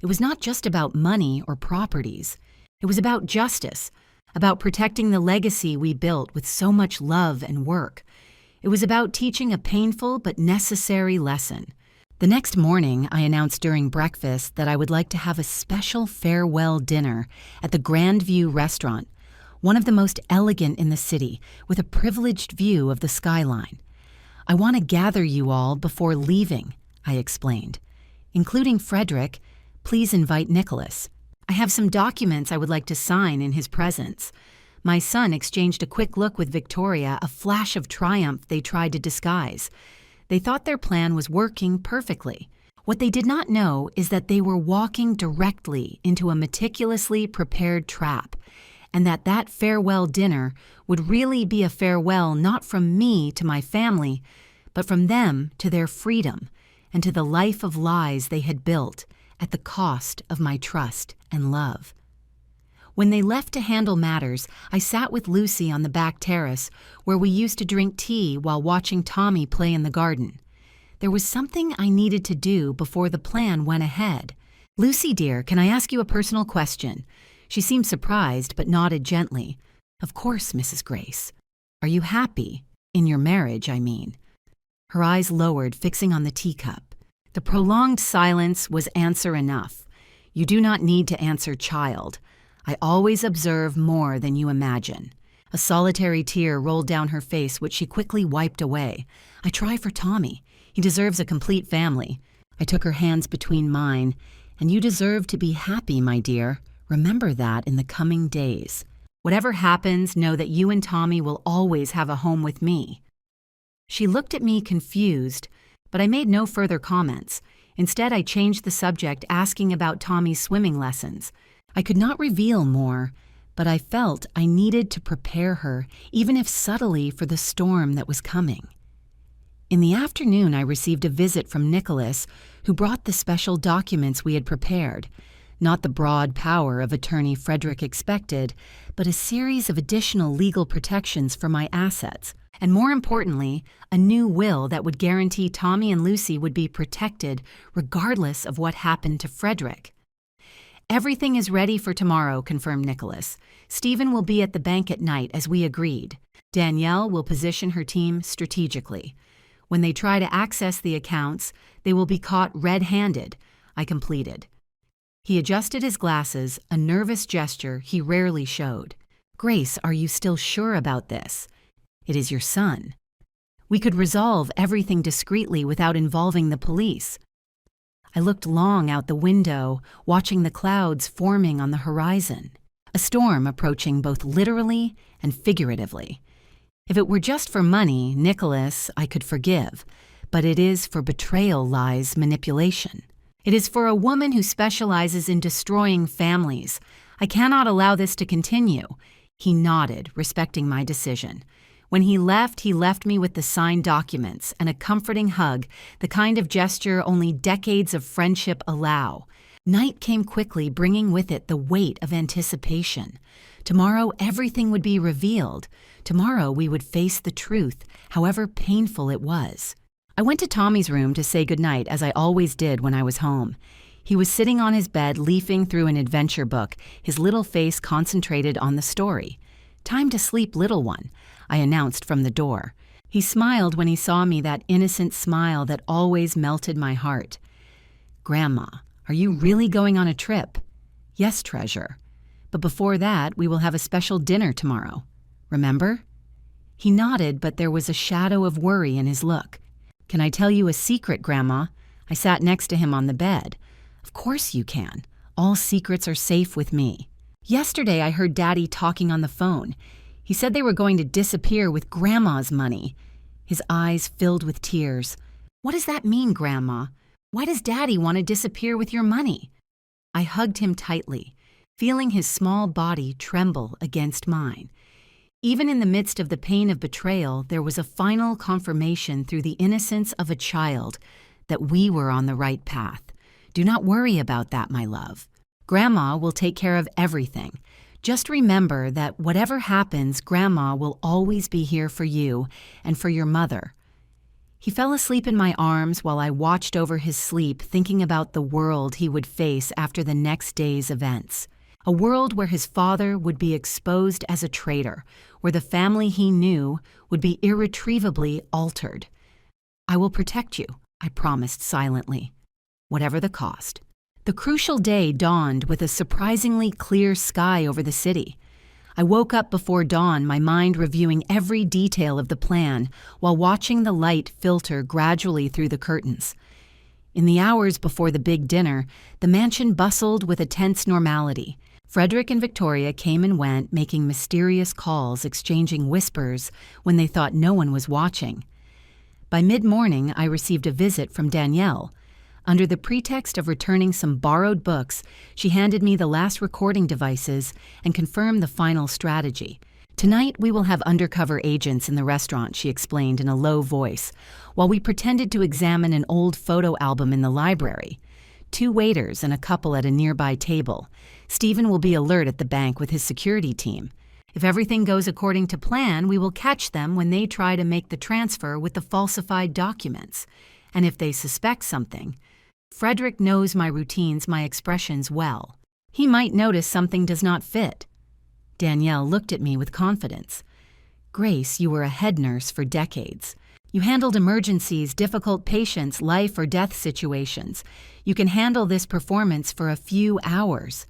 It was not just about money or properties. It was about justice, about protecting the legacy we built with so much love and work. It was about teaching a painful but necessary lesson. The next morning, I announced during breakfast that I would like to have a special farewell dinner at the Grandview restaurant, one of the most elegant in the city, with a privileged view of the skyline. "I want to gather you all before leaving," I explained. "Including Frederick, please invite Nicholas. I have some documents I would like to sign in his presence." My son exchanged a quick look with Victoria, a flash of triumph they tried to disguise. They thought their plan was working perfectly. What they did not know is that they were walking directly into a meticulously prepared trap, and that farewell dinner would really be a farewell not from me to my family, but from them to their freedom and to the life of lies they had built at the cost of my trust and love. When they left to handle matters, I sat with Lucy on the back terrace where we used to drink tea while watching Tommy play in the garden. There was something I needed to do before the plan went ahead. "Lucy, dear, can I ask you a personal question?" She seemed surprised, but nodded gently. "Of course, Mrs. Grace. Are you happy? In your marriage, I mean." Her eyes lowered, fixing on the teacup. The prolonged silence was answer enough. "You do not need to answer, child. I always observe more than you imagine." A solitary tear rolled down her face, which she quickly wiped away. "I try for Tommy. He deserves a complete family." I took her hands between mine. "And you deserve to be happy, my dear. Remember that in the coming days. Whatever happens, know that you and Tommy will always have a home with me." She looked at me confused, but I made no further comments. Instead, I changed the subject, asking about Tommy's swimming lessons. I could not reveal more, but I felt I needed to prepare her, even if subtly, for the storm that was coming. In the afternoon, I received a visit from Nicholas, who brought the special documents we had prepared. Not the broad power of attorney Frederick expected, but a series of additional legal protections for my assets, and more importantly, a new will that would guarantee Tommy and Lucy would be protected regardless of what happened to Frederick. "Everything is ready for tomorrow," confirmed Nicholas. "Stephen will be at the bank at night as we agreed. Danielle will position her team strategically. When they try to access the accounts, they will be caught red-handed, I completed. He adjusted his glasses, a nervous gesture he rarely showed. Grace, are you still sure about this? It is your son. We could resolve everything discreetly without involving the police. I looked long out the window, watching the clouds forming on the horizon, a storm approaching both literally and figuratively. If it were just for money, Nicholas, I could forgive, but it is for betrayal lies manipulation. It is for a woman who specializes in destroying families. I cannot allow this to continue. He nodded, respecting my decision. When he left me with the signed documents and a comforting hug, the kind of gesture only decades of friendship allow. Night came quickly, bringing with it the weight of anticipation. Tomorrow, everything would be revealed. Tomorrow, we would face the truth, however painful it was. I went to Tommy's room to say goodnight, as I always did when I was home. He was sitting on his bed, leafing through an adventure book, his little face concentrated on the story. "Time to sleep, little one," I announced from the door. He smiled when he saw me, that innocent smile that always melted my heart. "Grandma, are you really going on a trip?" "Yes, treasure. But before that, we will have a special dinner tomorrow. Remember?" He nodded, but there was a shadow of worry in his look. "Can I tell you a secret, Grandma?" I sat next to him on the bed. "Of course you can. All secrets are safe with me." "Yesterday I heard Daddy talking on the phone. He said they were going to disappear with Grandma's money." His eyes filled with tears. "What does that mean, Grandma? Why does Daddy want to disappear with your money?" I hugged him tightly, feeling his small body tremble against mine. Even in the midst of the pain of betrayal, there was a final confirmation through the innocence of a child that we were on the right path. "Do not worry about that, my love. Grandma will take care of everything. Just remember that whatever happens, Grandma will always be here for you and for your mother." He fell asleep in my arms while I watched over his sleep, thinking about the world he would face after the next day's events. A world where his father would be exposed as a traitor, where the family he knew would be irretrievably altered. "I will protect you," I promised silently, whatever the cost. The crucial day dawned with a surprisingly clear sky over the city. I woke up before dawn, my mind reviewing every detail of the plan while watching the light filter gradually through the curtains. In the hours before the big dinner, the mansion bustled with a tense normality. Frederick and Victoria came and went, making mysterious calls, exchanging whispers when they thought no one was watching. By mid-morning, I received a visit from Danielle. Under the pretext of returning some borrowed books, she handed me the last recording devices and confirmed the final strategy. "Tonight we will have undercover agents in the restaurant," she explained in a low voice, while we pretended to examine an old photo album in the library. 2 waiters and a couple at a nearby table. Stephen will be alert at the bank with his security team. If everything goes according to plan, we will catch them when they try to make the transfer with the falsified documents. And if they suspect something, Frederick knows my routines, my expressions well. He might notice something does not fit. Danielle looked at me with confidence. "Grace, you were a head nurse for decades. You handled emergencies, difficult patients, life or death situations. You can handle this performance for a few hours."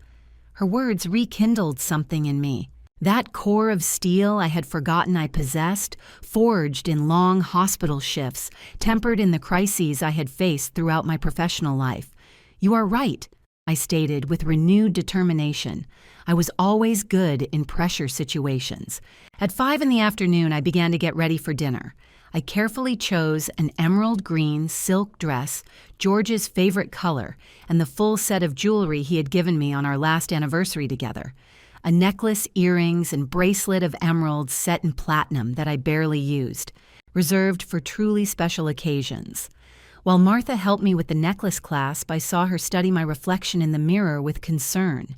Her words rekindled something in me. That core of steel I had forgotten I possessed, forged in long hospital shifts, tempered in the crises I had faced throughout my professional life. "You are right," I stated with renewed determination. I was always good in pressure situations. At 5 in the afternoon, I began to get ready for dinner. I carefully chose an emerald green silk dress, George's favorite color, and the full set of jewelry he had given me on our last anniversary together. A necklace, earrings, and bracelet of emeralds set in platinum that I barely used, reserved for truly special occasions. While Martha helped me with the necklace clasp, I saw her study my reflection in the mirror with concern.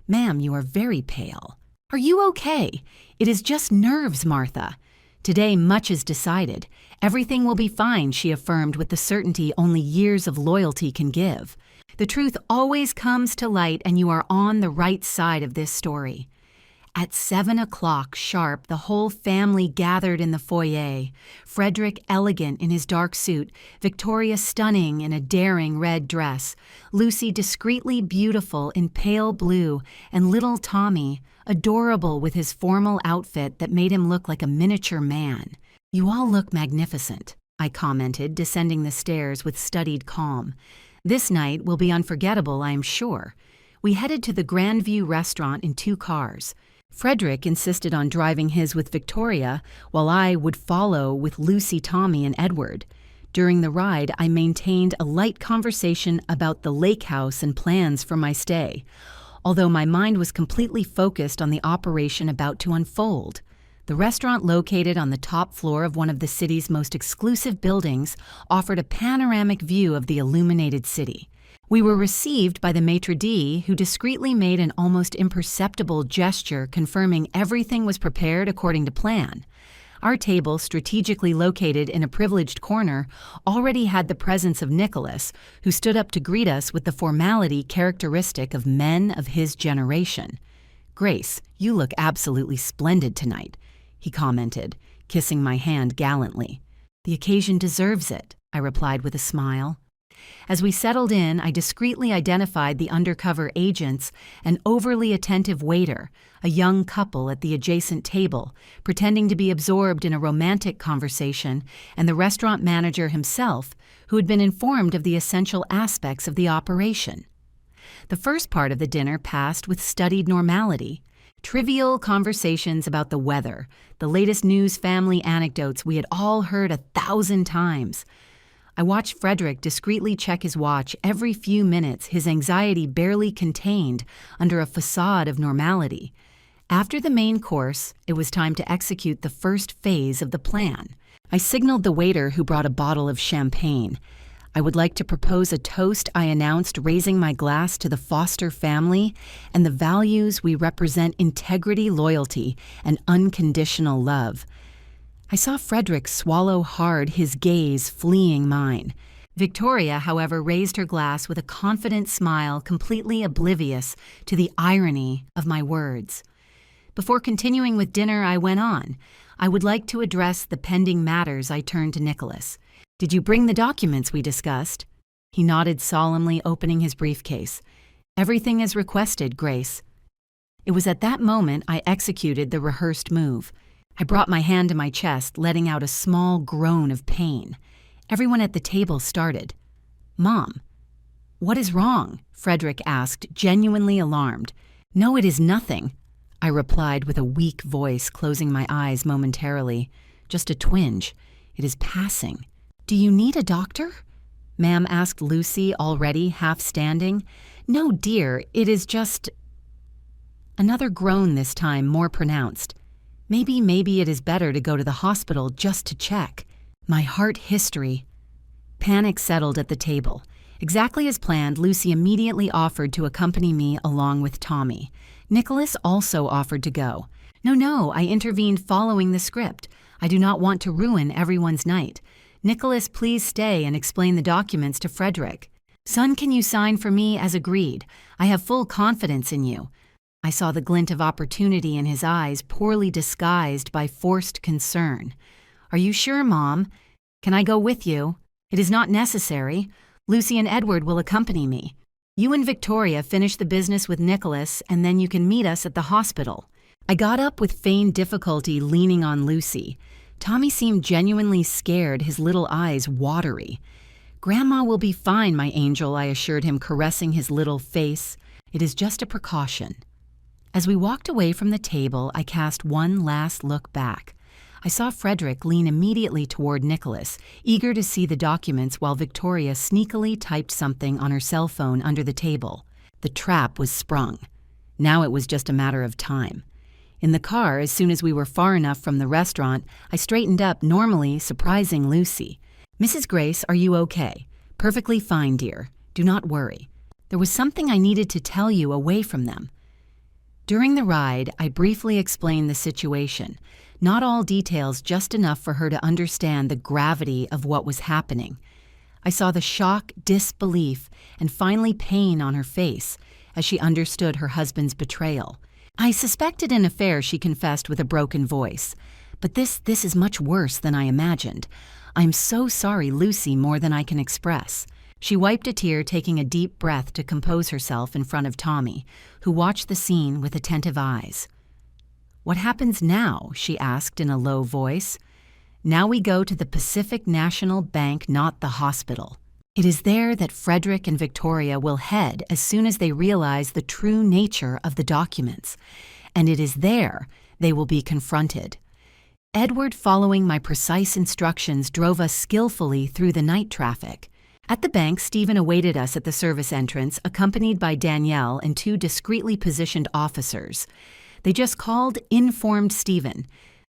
"Ma'am, you are very pale." "Are you okay?" "It is just nerves, Martha." "Today much is decided. Everything will be fine," she affirmed with the certainty only years of loyalty can give. "The truth always comes to light, and you are on the right side of this story." At 7 o'clock sharp, the whole family gathered in the foyer. Frederick elegant in his dark suit, Victoria stunning in a daring red dress, Lucy discreetly beautiful in pale blue, and little Tommy, adorable with his formal outfit that made him look like a miniature man. "You all look magnificent," I commented, descending the stairs with studied calm. "This night will be unforgettable, I am sure." We headed to the Grandview restaurant in 2 cars. Frederick insisted on driving his with Victoria, while I would follow with Lucy, Tommy, and Edward. During the ride, I maintained a light conversation about the lake house and plans for my stay, although my mind was completely focused on the operation about to unfold. The restaurant, located on the top floor of one of the city's most exclusive buildings, offered a panoramic view of the illuminated city. We were received by the maitre d', who discreetly made an almost imperceptible gesture confirming everything was prepared according to plan. Our table, strategically located in a privileged corner, already had the presence of Nicholas, who stood up to greet us with the formality characteristic of men of his generation. "Grace, you look absolutely splendid tonight," he commented, kissing my hand gallantly. "The occasion deserves it," I replied with a smile. As we settled in, I discreetly identified the undercover agents, an overly attentive waiter, a young couple at the adjacent table, pretending to be absorbed in a romantic conversation, and the restaurant manager himself, who had been informed of the essential aspects of the operation. The first part of the dinner passed with studied normality. Trivial conversations about the weather, the latest news, family anecdotes we had all heard 1,000 times. I watched Frederick discreetly check his watch every few minutes, his anxiety barely contained under a facade of normality. After the main course, it was time to execute the first phase of the plan. I signaled the waiter, who brought a bottle of champagne. "I would like to propose a toast," I announced, raising my glass to the Foster family and the values we represent: integrity, loyalty, and unconditional love. I saw Frederick swallow hard, his gaze fleeing mine. Victoria, however, raised her glass with a confident smile, completely oblivious to the irony of my words. Before continuing with dinner, I went on. "I would like to address the pending matters." I turned to Nicholas. "Did you bring the documents we discussed?" He nodded solemnly, opening his briefcase. "Everything as requested, Grace." It was at that moment I executed the rehearsed move. I brought my hand to my chest, letting out a small groan of pain. Everyone at the table started. "Mom, what is wrong?" Frederick asked, genuinely alarmed. "No, it is nothing," I replied with a weak voice, closing my eyes momentarily. "Just a twinge. It is passing." "Do you need a doctor?" Ma'am asked Lucy, already half standing. "No, dear, it is just—" Another groan, this time more pronounced. Maybe it is better to go to the hospital just to check." My heart history. Panic settled at the table. Exactly as planned, Lucy immediately offered to accompany me along with Tommy. Nicholas also offered to go. No, I intervened, following the script. "I do not want to ruin everyone's night. Nicholas, please stay and explain the documents to Frederick." "Son, can you sign for me as agreed? I have full confidence in you." I saw the glint of opportunity in his eyes, poorly disguised by forced concern. "Are you sure, Mom? Can I go with you?" "It is not necessary. Lucy and Edward will accompany me. You and Victoria finish the business with Nicholas, and then you can meet us at the hospital." I got up with feigned difficulty, leaning on Lucy. Tommy seemed genuinely scared, his little eyes watery. "Grandma will be fine, my angel," I assured him, caressing his little face. "It is just a precaution." As we walked away from the table, I cast one last look back. I saw Frederick lean immediately toward Nicholas, eager to see the documents, while Victoria sneakily typed something on her cell phone under the table. The trap was sprung. Now it was just a matter of time. In the car, as soon as we were far enough from the restaurant, I straightened up, normally surprising Lucy. "Mrs. Grace, are you okay?" "Perfectly fine, dear. Do not worry. There was something I needed to tell you away from them." During the ride, I briefly explained the situation. Not all details, just enough for her to understand the gravity of what was happening. I saw the shock, disbelief, and finally pain on her face as she understood her husband's betrayal. "I suspected an affair," she confessed with a broken voice. "But this is much worse than I imagined. I'm so sorry, Lucy, more than I can express." She wiped a tear, taking a deep breath to compose herself in front of Tommy, who watched the scene with attentive eyes. "What happens now?" she asked in a low voice. "Now we go to the Pacific National Bank, not the hospital. It is there that Frederick and Victoria will head as soon as they realize the true nature of the documents, and it is there they will be confronted." Edward, following my precise instructions, drove us skillfully through the night traffic. At the bank, Stephen awaited us at the service entrance, accompanied by Danielle and two discreetly positioned officers. They just called informed Stephen.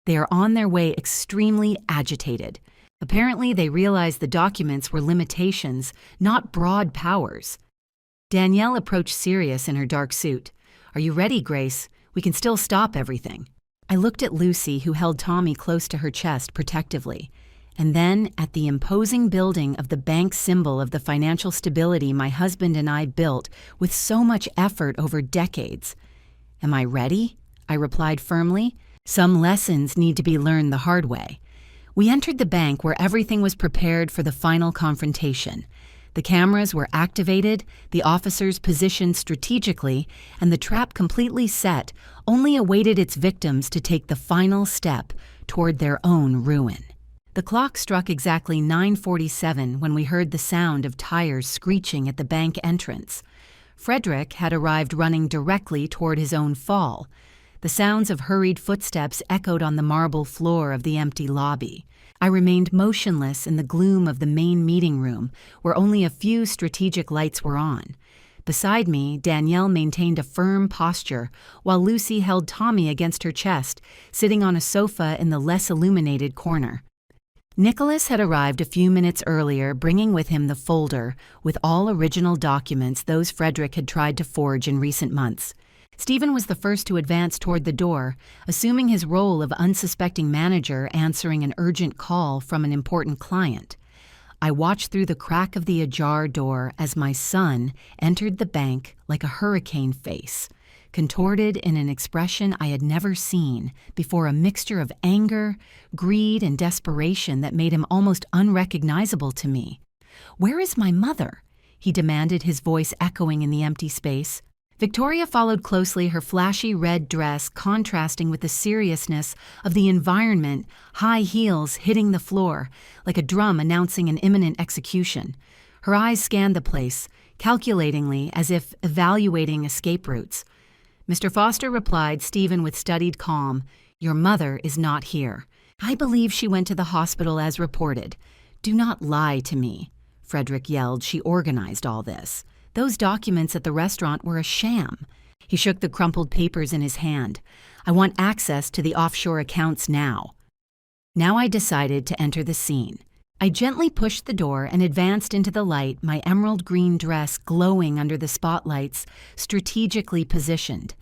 They are on their way, extremely agitated. Apparently, they realized the documents were limitations, not broad powers. Danielle approached serious in her dark suit. "Are you ready, Grace? We can still stop everything." I looked at Lucy, who held Tommy close to her chest protectively, and then at the imposing building of the bank, symbol of the financial stability my husband and I built with so much effort over decades. "Am I ready?" I replied firmly. "Some lessons need to be learned the hard way." We entered the bank, where everything was prepared for the final confrontation. The cameras were activated, the officers positioned strategically, and the trap completely set, only awaited its victims to take the final step toward their own ruin. The clock struck exactly 9:47 when we heard the sound of tires screeching at the bank entrance. Frederick had arrived running directly toward his own fall. The sounds of hurried footsteps echoed on the marble floor of the empty lobby. I remained motionless in the gloom of the main meeting room, where only a few strategic lights were on. Beside me, Danielle maintained a firm posture, while Lucy held Tommy against her chest, sitting on a sofa in the less illuminated corner. Nicholas had arrived a few minutes earlier, bringing with him the folder with all original documents, those Frederick had tried to forge in recent months. Stephen was the first to advance toward the door, assuming his role of unsuspecting manager answering an urgent call from an important client. I watched through the crack of the ajar door as my son entered the bank like a hurricane face, contorted in an expression I had never seen before, a mixture of anger, greed, and desperation that made him almost unrecognizable to me. "Where is my mother?" he demanded, his voice echoing in the empty space. Victoria followed closely, her flashy red dress contrasting with the seriousness of the environment, high heels hitting the floor like a drum announcing an imminent execution. Her eyes scanned the place, calculatingly, as if evaluating escape routes. Mr. Foster replied, Stephen with studied calm, "Your mother is not here. I believe she went to the hospital as reported." "Do not lie to me," Frederick yelled. "She organized all this. Those documents at the restaurant were a sham." He shook the crumpled papers in his hand. "I want access to the offshore accounts now." Now I decided to enter the scene. I gently pushed the door and advanced into the light, my emerald green dress glowing under the spotlights, strategically positioned.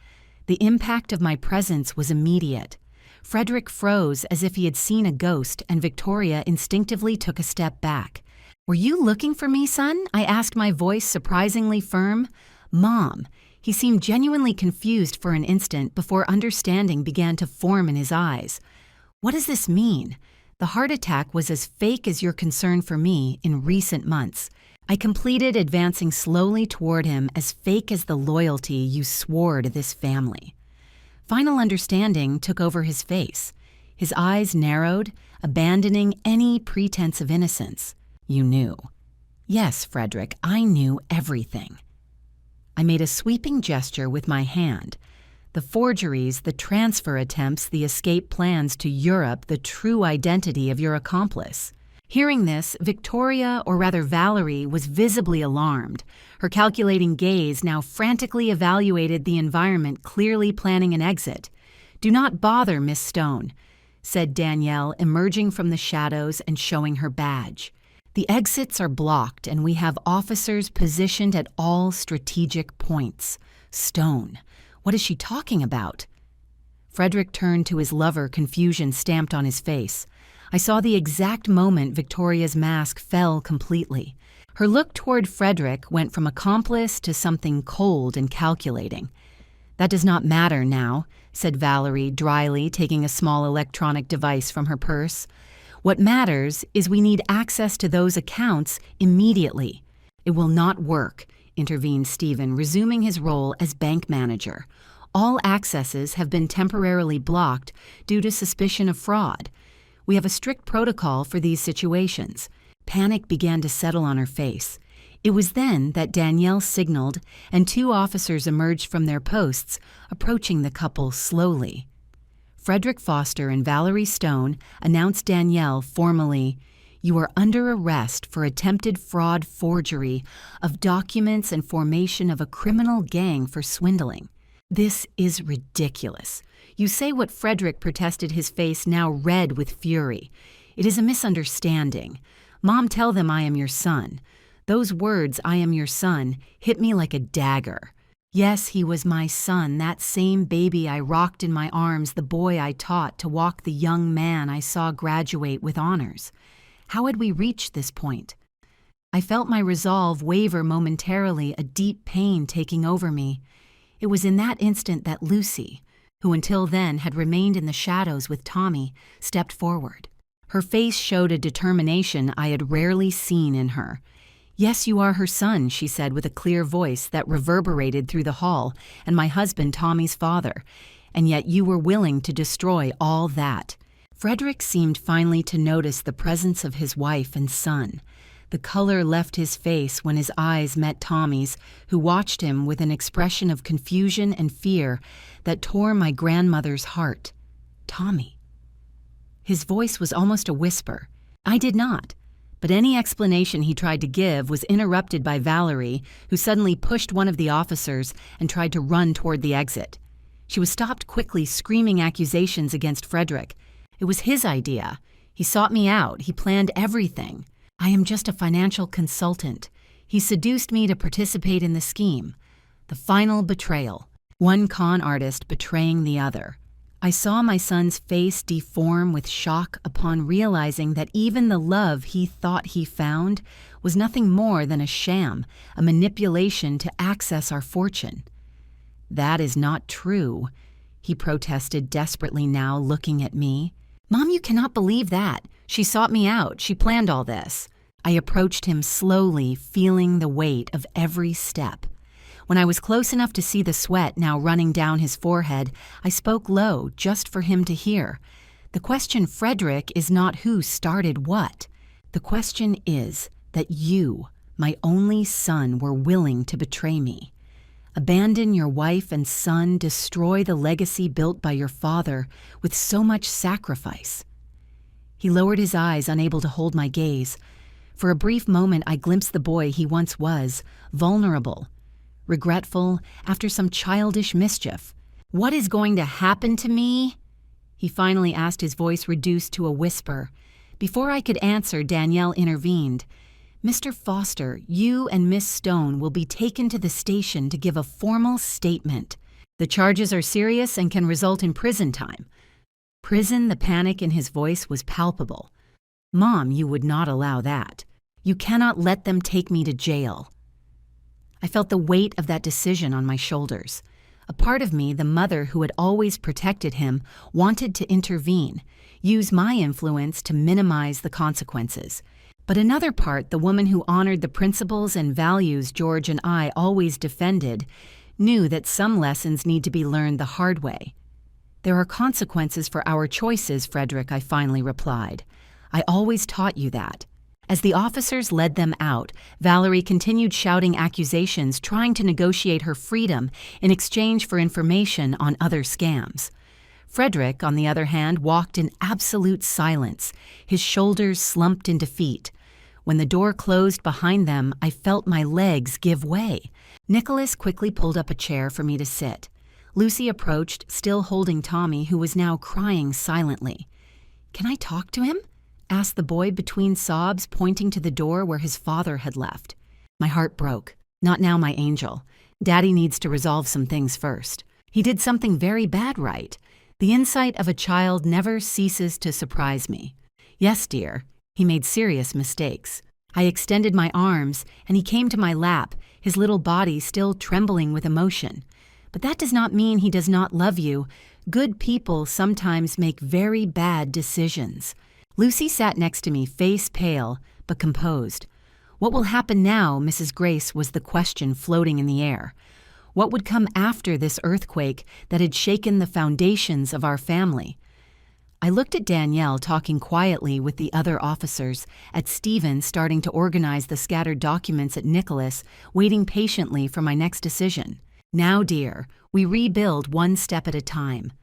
The impact of my presence was immediate. Frederick froze as if he had seen a ghost, and Victoria instinctively took a step back. "Were you looking for me, son?" I asked, my voice surprisingly firm. "Mom." He seemed genuinely confused for an instant before understanding began to form in his eyes. "What does this mean?" The heart attack was as fake as your concern for me in recent months. I completed, advancing slowly toward him, as fake as the loyalty you swore to this family. Final understanding took over his face. His eyes narrowed, abandoning any pretense of innocence. "You knew." "Yes, Frederick, I knew everything." I made a sweeping gesture with my hand. The forgeries, the transfer attempts, the escape plans to Europe, the true identity of your accomplice. Hearing this, Victoria, or rather Valerie, was visibly alarmed. Her calculating gaze now frantically evaluated the environment, clearly planning an exit. "Do not bother, Miss Stone," said Danielle, emerging from the shadows and showing her badge. "The exits are blocked, and we have officers positioned at all strategic points." Stone. What is she talking about? Frederick turned to his lover, confusion stamped on his face. I saw the exact moment Victoria's mask fell completely. Her look toward Frederick went from accomplice to something cold and calculating. "That does not matter now," said Valerie dryly, taking a small electronic device from her purse. "What matters is we need access to those accounts immediately." "It will not work," intervened Stephen, resuming his role as bank manager. "All accesses have been temporarily blocked due to suspicion of fraud. We have a strict protocol for these situations." Panic began to settle on her face. It was then that Danielle signaled, and two officers emerged from their posts, approaching the couple slowly. Frederick Foster and Valerie Stone announced Danielle formally, "You are under arrest for attempted fraud forgery of documents and formation of a criminal gang for swindling." "This is ridiculous. You say what Frederick," protested, his face now red with fury. "It is a misunderstanding. Mom, tell them I am your son." Those words, "I am your son," hit me like a dagger. Yes, he was my son, that same baby I rocked in my arms, the boy I taught to walk the young man I saw graduate with honors. How had we reached this point? I felt my resolve waver momentarily, a deep pain taking over me. It was in that instant that Lucy, who until then had remained in the shadows with Tommy, stepped forward. Her face showed a determination I had rarely seen in her. "Yes, you are her son," she said with a clear voice that reverberated through the hall, "and my husband Tommy's father. And yet you were willing to destroy all that." Frederick seemed finally to notice the presence of his wife and son. The color left his face when his eyes met Tommy's, who watched him with an expression of confusion and fear that tore my grandmother's heart. "Tommy." His voice was almost a whisper. I did not. But any explanation he tried to give was interrupted by Valerie, who suddenly pushed one of the officers and tried to run toward the exit. She was stopped quickly, screaming accusations against Frederick. It was his idea. He sought me out. He planned everything. "I am just a financial consultant. He seduced me to participate in the scheme." The final betrayal. One con artist betraying the other. I saw my son's face deform with shock upon realizing that even the love he thought he found was nothing more than a sham, a manipulation to access our fortune. "That is not true," he protested desperately now, looking at me. "Mom, you cannot believe that. She sought me out. She planned all this." I approached him slowly, feeling the weight of every step. When I was close enough to see the sweat now running down his forehead, I spoke low, just for him to hear. "The question, Frederick, is not who started what. The question is that you, my only son, were willing to betray me. Abandon your wife and son, destroy the legacy built by your father with so much sacrifice." He lowered his eyes, unable to hold my gaze. For a brief moment I glimpsed the boy he once was, vulnerable, regretful, after some childish mischief. "What is going to happen to me?" he finally asked, his voice reduced to a whisper. Before I could answer, Danielle intervened. "Mr. Foster, you and Miss Stone will be taken to the station to give a formal statement. The charges are serious and can result in prison time." Prison? The panic in his voice was palpable. "Mom, you would not allow that. You cannot let them take me to jail." I felt the weight of that decision on my shoulders. A part of me, the mother who had always protected him, wanted to intervene, use my influence to minimize the consequences. But another part, the woman who honored the principles and values George and I always defended, knew that some lessons need to be learned the hard way. "There are consequences for our choices, Frederick," I finally replied. "I always taught you that." As the officers led them out, Valerie continued shouting accusations, trying to negotiate her freedom in exchange for information on other scams. Frederick, on the other hand, walked in absolute silence, his shoulders slumped in defeat. When the door closed behind them, I felt my legs give way. Nicholas quickly pulled up a chair for me to sit. Lucy approached, still holding Tommy, who was now crying silently. "Can I talk to him?" asked the boy between sobs, pointing to the door where his father had left. My heart broke. "Not now, my angel. Daddy needs to resolve some things first. He did something very bad, right? The insight of a child never ceases to surprise me." "Yes, dear. He made serious mistakes." I extended my arms, and he came to my lap, his little body still trembling with emotion. But that does not mean he does not love you. Good people sometimes make very bad decisions. Lucy sat next to me, face pale, but composed. What will happen now, Mrs. Grace, was the question floating in the air. What would come after this earthquake that had shaken the foundations of our family? I looked at Danielle talking quietly with the other officers, at Stephen starting to organize the scattered documents, at Nicholas waiting patiently for my next decision. Now, dear, we rebuild one step at a time.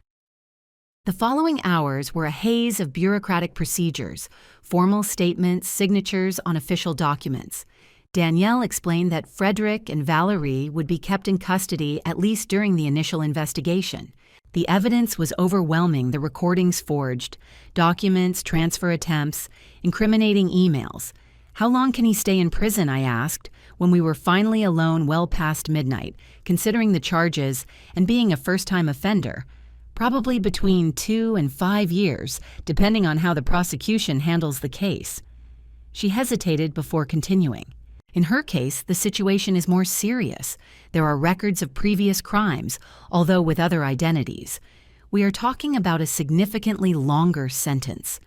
The following hours were a haze of bureaucratic procedures, formal statements, signatures on official documents. Danielle explained that Frederick and Valerie would be kept in custody at least during the initial investigation. The evidence was overwhelming, the recordings forged, documents, transfer attempts, incriminating emails. How long can he stay in prison, I asked, when we were finally alone well past midnight, considering the charges and being a first-time offender? Probably between 2 and 5 years, depending on how the prosecution handles the case. She hesitated before continuing. In her case, the situation is more serious. There are records of previous crimes, although with other identities. We are talking about a significantly longer sentence.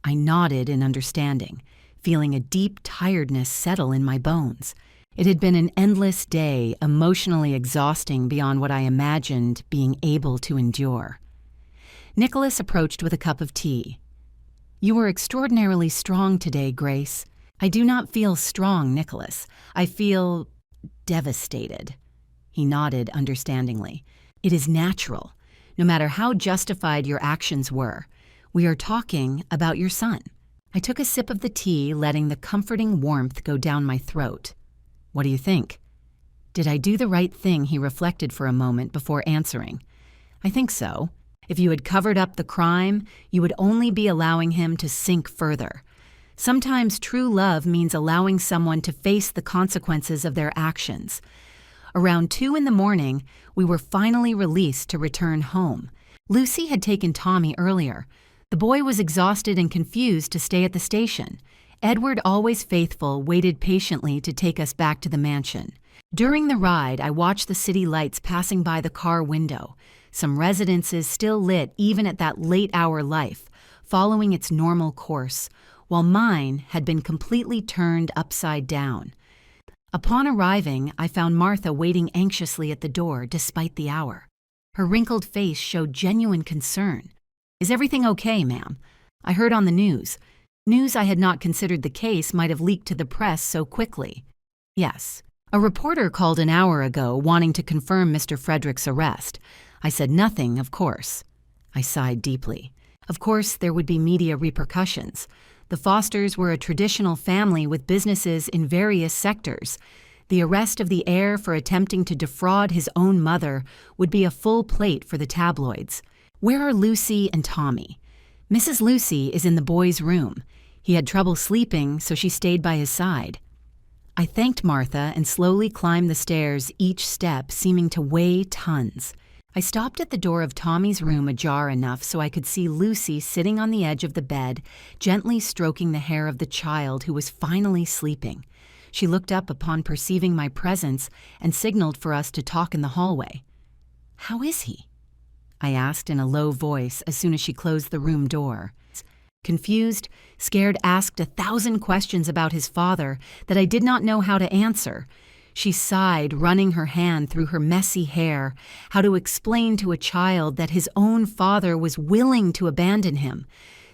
I nodded in understanding, feeling a deep tiredness settle in my bones. It had been an endless day, emotionally exhausting beyond what I imagined being able to endure. Nicholas approached with a cup of tea. You were extraordinarily strong today, Grace. I do not feel strong, Nicholas. I feel devastated. He nodded understandingly. It is natural, no matter how justified your actions were. We are talking about your son. I took a sip of the tea, letting the comforting warmth go down my throat. What do you think? Did I do the right thing? He reflected for a moment before answering. I think so. If you had covered up the crime, you would only be allowing him to sink further. Sometimes true love means allowing someone to face the consequences of their actions. Around 2 a.m, we were finally released to return home. Lucy had taken Tommy earlier. The boy was exhausted and confused to stay at the station. Edward, always faithful, waited patiently to take us back to the mansion. During the ride, I watched the city lights passing by the car window. Some residences still lit even at that late-hour life, following its normal course, while mine had been completely turned upside down. Upon arriving, I found Martha waiting anxiously at the door despite the hour. Her wrinkled face showed genuine concern. Is everything okay, ma'am? I heard on the news. News I had not considered the case might have leaked to the press so quickly. Yes. A reporter called an hour ago wanting to confirm Mr. Frederick's arrest. I said nothing, of course. I sighed deeply. Of course, there would be media repercussions. The Fosters were a traditional family with businesses in various sectors. The arrest of the heir for attempting to defraud his own mother would be a full plate for the tabloids. Where are Lucy and Tommy? Mrs. Lucy is in the boy's room. He had trouble sleeping, so she stayed by his side. I thanked Martha and slowly climbed the stairs, each step seeming to weigh tons. I stopped at the door of Tommy's room ajar enough so I could see Lucy sitting on the edge of the bed, gently stroking the hair of the child who was finally sleeping. She looked up upon perceiving my presence and signaled for us to talk in the hallway. How is he? I asked in a low voice as soon as she closed the room door. Confused, scared, asked 1,000 questions about his father that I did not know how to answer. She sighed, running her hand through her messy hair, how to explain to a child that his own father was willing to abandon him.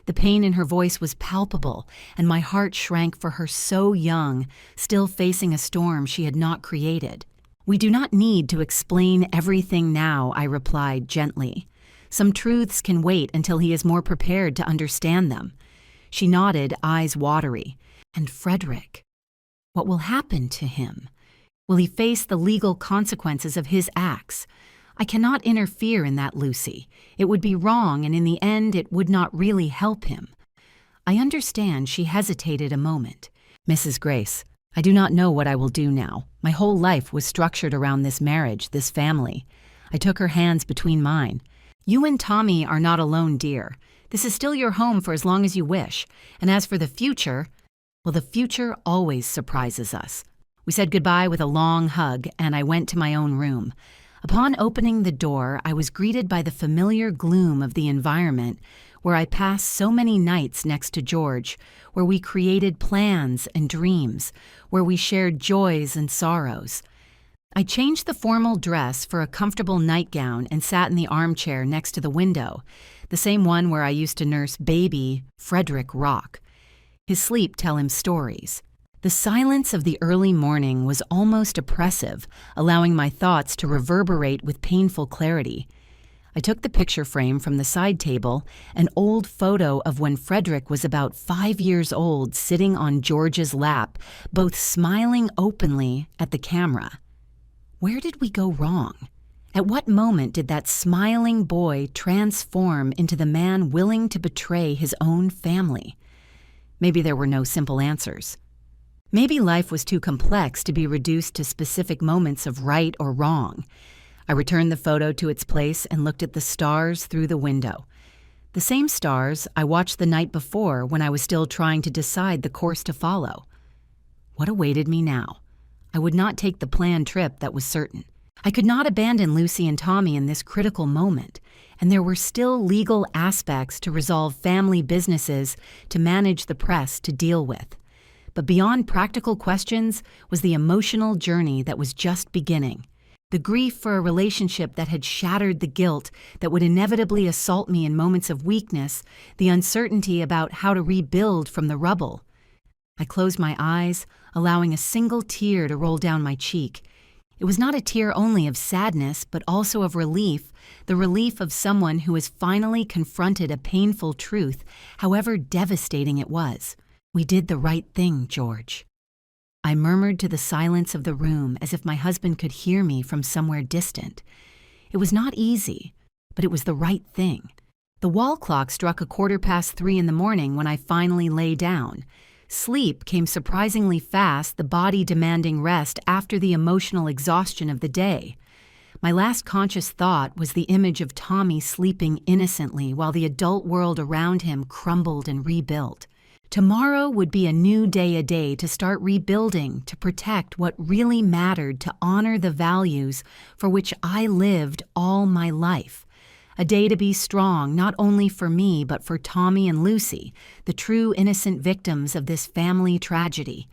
The pain in her voice was palpable, and my heart shrank for her so young, still facing a storm she had not created. We do not need to explain everything now, I replied gently. Some truths can wait until he is more prepared to understand them. She nodded, eyes watery. And Frederick? What will happen to him? Will he face the legal consequences of his acts? I cannot interfere in that, Lucy. It would be wrong, and in the end it would not really help him. I understand. She hesitated a moment. Mrs. Grace, I do not know what I will do now. My whole life was structured around this marriage, this family. I took her hands between mine. You and Tommy are not alone, dear. This is still your home for as long as you wish. And as for the future, well, the future always surprises us. We said goodbye with a long hug, and I went to my own room. Upon opening the door, I was greeted by the familiar gloom of the environment where I passed so many nights next to George, where we created plans and dreams, where we shared joys and sorrows. I changed the formal dress for a comfortable nightgown and sat in the armchair next to the window, the same one where I used to nurse baby Frederick Rock. His sleep tell him stories. The silence of the early morning was almost oppressive, allowing my thoughts to reverberate with painful clarity. I took the picture frame from the side table, an old photo of when Frederick was about 5 years old, sitting on George's lap, both smiling openly at the camera. Where did we go wrong? At what moment did that smiling boy transform into the man willing to betray his own family? Maybe there were no simple answers. Maybe life was too complex to be reduced to specific moments of right or wrong. I returned the photo to its place and looked at the stars through the window. The same stars I watched the night before when I was still trying to decide the course to follow. What awaited me now? I would not take the planned trip, that was certain. I could not abandon Lucy and Tommy in this critical moment, and there were still legal aspects to resolve, family businesses to manage, the press to deal with. But beyond practical questions was the emotional journey that was just beginning. The grief for a relationship that had shattered, the guilt that would inevitably assault me in moments of weakness, the uncertainty about how to rebuild from the rubble. I closed my eyes, allowing a single tear to roll down my cheek. It was not a tear only of sadness, but also of relief, the relief of someone who has finally confronted a painful truth, however devastating it was. We did the right thing, George. I murmured to the silence of the room as if my husband could hear me from somewhere distant. It was not easy, but it was the right thing. The wall clock struck 3:15 in the morning when I finally lay down. Sleep came surprisingly fast, the body demanding rest after the emotional exhaustion of the day. My last conscious thought was the image of Tommy sleeping innocently while the adult world around him crumbled and rebuilt. Tomorrow would be a new day, a day to start rebuilding, to protect what really mattered, to honor the values for which I lived all my life. A day to be strong, not only for me, but for Tommy and Lucy, the true innocent victims of this family tragedy.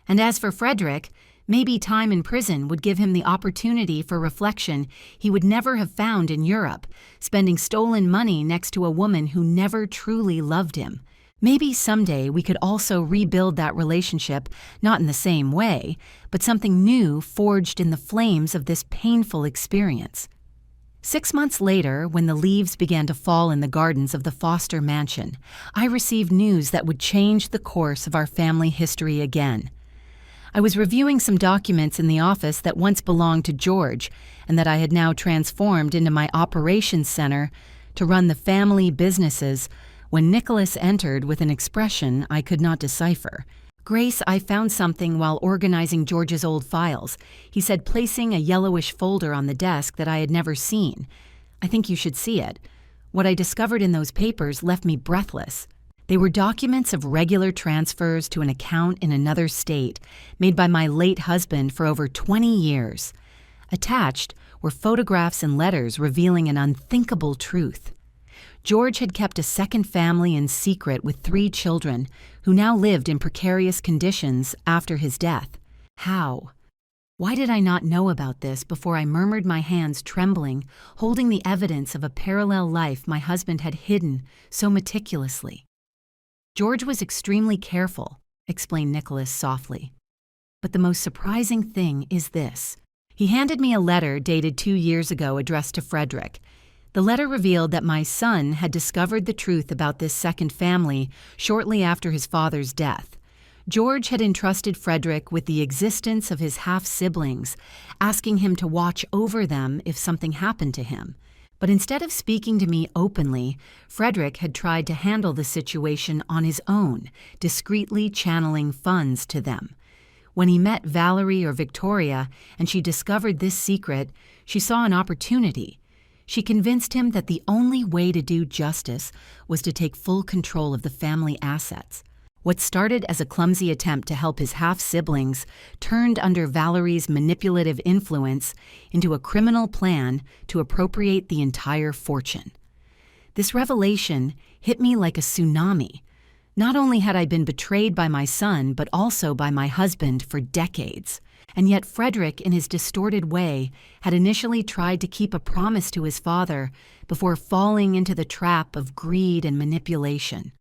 And as for Frederick, maybe time in prison would give him the opportunity for reflection he would never have found in Europe, spending stolen money next to a woman who never truly loved him. Maybe someday we could also rebuild that relationship, not in the same way, but something new forged in the flames of this painful experience. 6 months later, when the leaves began to fall in the gardens of the Foster mansion, I received news that would change the course of our family history again. I was reviewing some documents in the office that once belonged to George and that I had now transformed into my operations center to run the family businesses when Nicholas entered with an expression I could not decipher. "Grace, I found something while organizing George's old files," he said, placing a yellowish folder on the desk that I had never seen. "I think you should see it. What I discovered in those papers left me breathless. They were documents of regular transfers to an account in another state, made by my late husband for over 20 years. Attached were photographs and letters revealing an unthinkable truth. George had kept a second family in secret with 3 children who now lived in precarious conditions after his death. How? Why did I not know about this before I murmured, my hands trembling, holding the evidence of a parallel life my husband had hidden so meticulously? "George was extremely careful," explained Nicholas softly. "But the most surprising thing is this." He handed me a letter dated 2 years ago addressed to Frederick. The letter revealed that my son had discovered the truth about this second family shortly after his father's death. George had entrusted Frederick with the existence of his half-siblings, asking him to watch over them if something happened to him. But instead of speaking to me openly, Frederick had tried to handle the situation on his own, discreetly channeling funds to them. When he met Valerie or Victoria and she discovered this secret, she saw an opportunity. She convinced him that the only way to do justice was to take full control of the family assets. What started as a clumsy attempt to help his half-siblings turned under Valerie's manipulative influence into a criminal plan to appropriate the entire fortune. This revelation hit me like a tsunami. Not only had I been betrayed by my son, but also by my husband for decades. And yet Frederick, in his distorted way, had initially tried to keep a promise to his father before falling into the trap of greed and manipulation.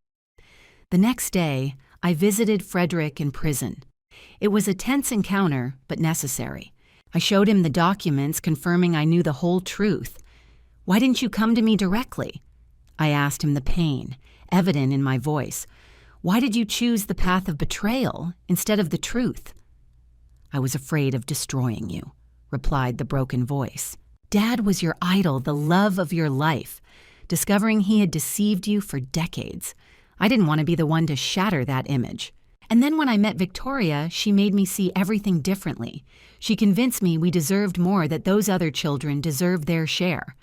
The next day, I visited Frederick in prison. It was a tense encounter, but necessary. I showed him the documents confirming I knew the whole truth. "Why didn't you come to me directly?" I asked him, the pain evident in my voice. "Why did you choose the path of betrayal instead of the truth?" "I was afraid of destroying you," replied the broken voice. "Dad was your idol, the love of your life. Discovering he had deceived you for decades, I didn't want to be the one to shatter that image. And then when I met Victoria, she made me see everything differently. She convinced me we deserved more, that those other children deserved their share.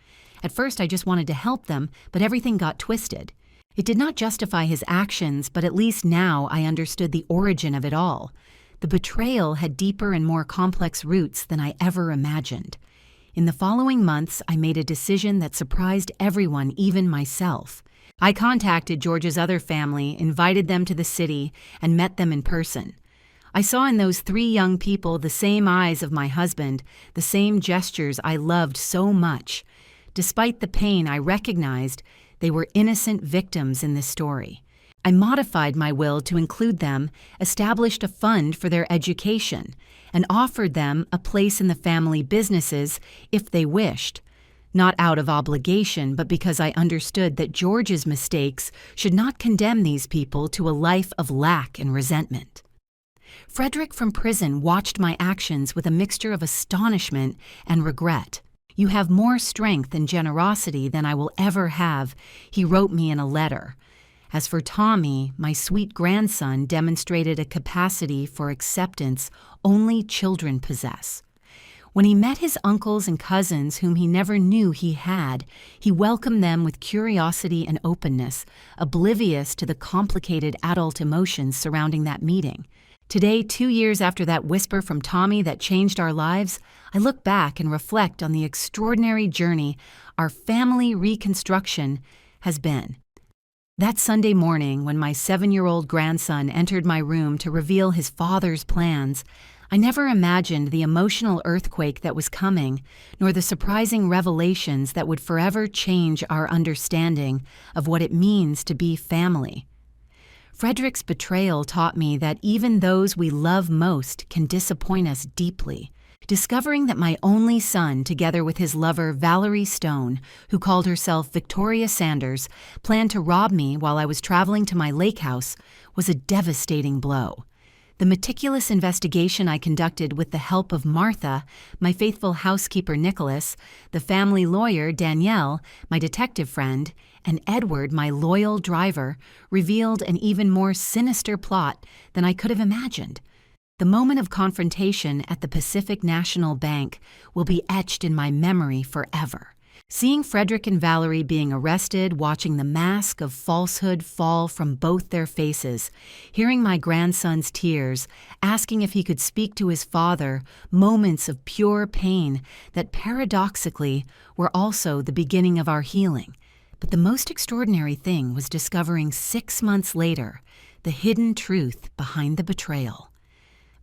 At first I just wanted to help them, but everything got twisted. It did not justify his actions, but at least now I understood the origin of it all. The betrayal had deeper and more complex roots than I ever imagined. In the following months, I made a decision that surprised everyone, even myself. I contacted George's other family, invited them to the city, and met them in person. I saw in those 3 young people the same eyes of my husband, the same gestures I loved so much. Despite the pain, I recognized they were innocent victims in this story. I modified my will to include them, established a fund for their education, and offered them a place in the family businesses if they wished. Not out of obligation, but because I understood that George's mistakes should not condemn these people to a life of lack and resentment. Frederick from prison watched my actions with a mixture of astonishment and regret. "You have more strength and generosity than I will ever have," he wrote me in a letter. As for Tommy, my sweet grandson demonstrated a capacity for acceptance only children possess. When he met his uncles and cousins whom he never knew he had, he welcomed them with curiosity and openness, oblivious to the complicated adult emotions surrounding that meeting. Today, 2 years after that whisper from Tommy that changed our lives, I look back and reflect on the extraordinary journey our family reconstruction has been. That Sunday morning, when my 7-year-old grandson entered my room to reveal his father's plans, I never imagined the emotional earthquake that was coming, nor the surprising revelations that would forever change our understanding of what it means to be family. Frederick's betrayal taught me that even those we love most can disappoint us deeply. Discovering that my only son, together with his lover Valerie Stone, who called herself Victoria Sanders, planned to rob me while I was traveling to my lake house was a devastating blow. The meticulous investigation I conducted with the help of Martha, my faithful housekeeper Nicholas, the family lawyer Danielle, my detective friend, and Edward, my loyal driver, revealed an even more sinister plot than I could have imagined. The moment of confrontation at the Pacific National Bank will be etched in my memory forever. Seeing Frederick and Valerie being arrested, watching the mask of falsehood fall from both their faces, hearing my grandson's tears, asking if he could speak to his father, moments of pure pain that paradoxically were also the beginning of our healing. But the most extraordinary thing was discovering 6 months later the hidden truth behind the betrayal.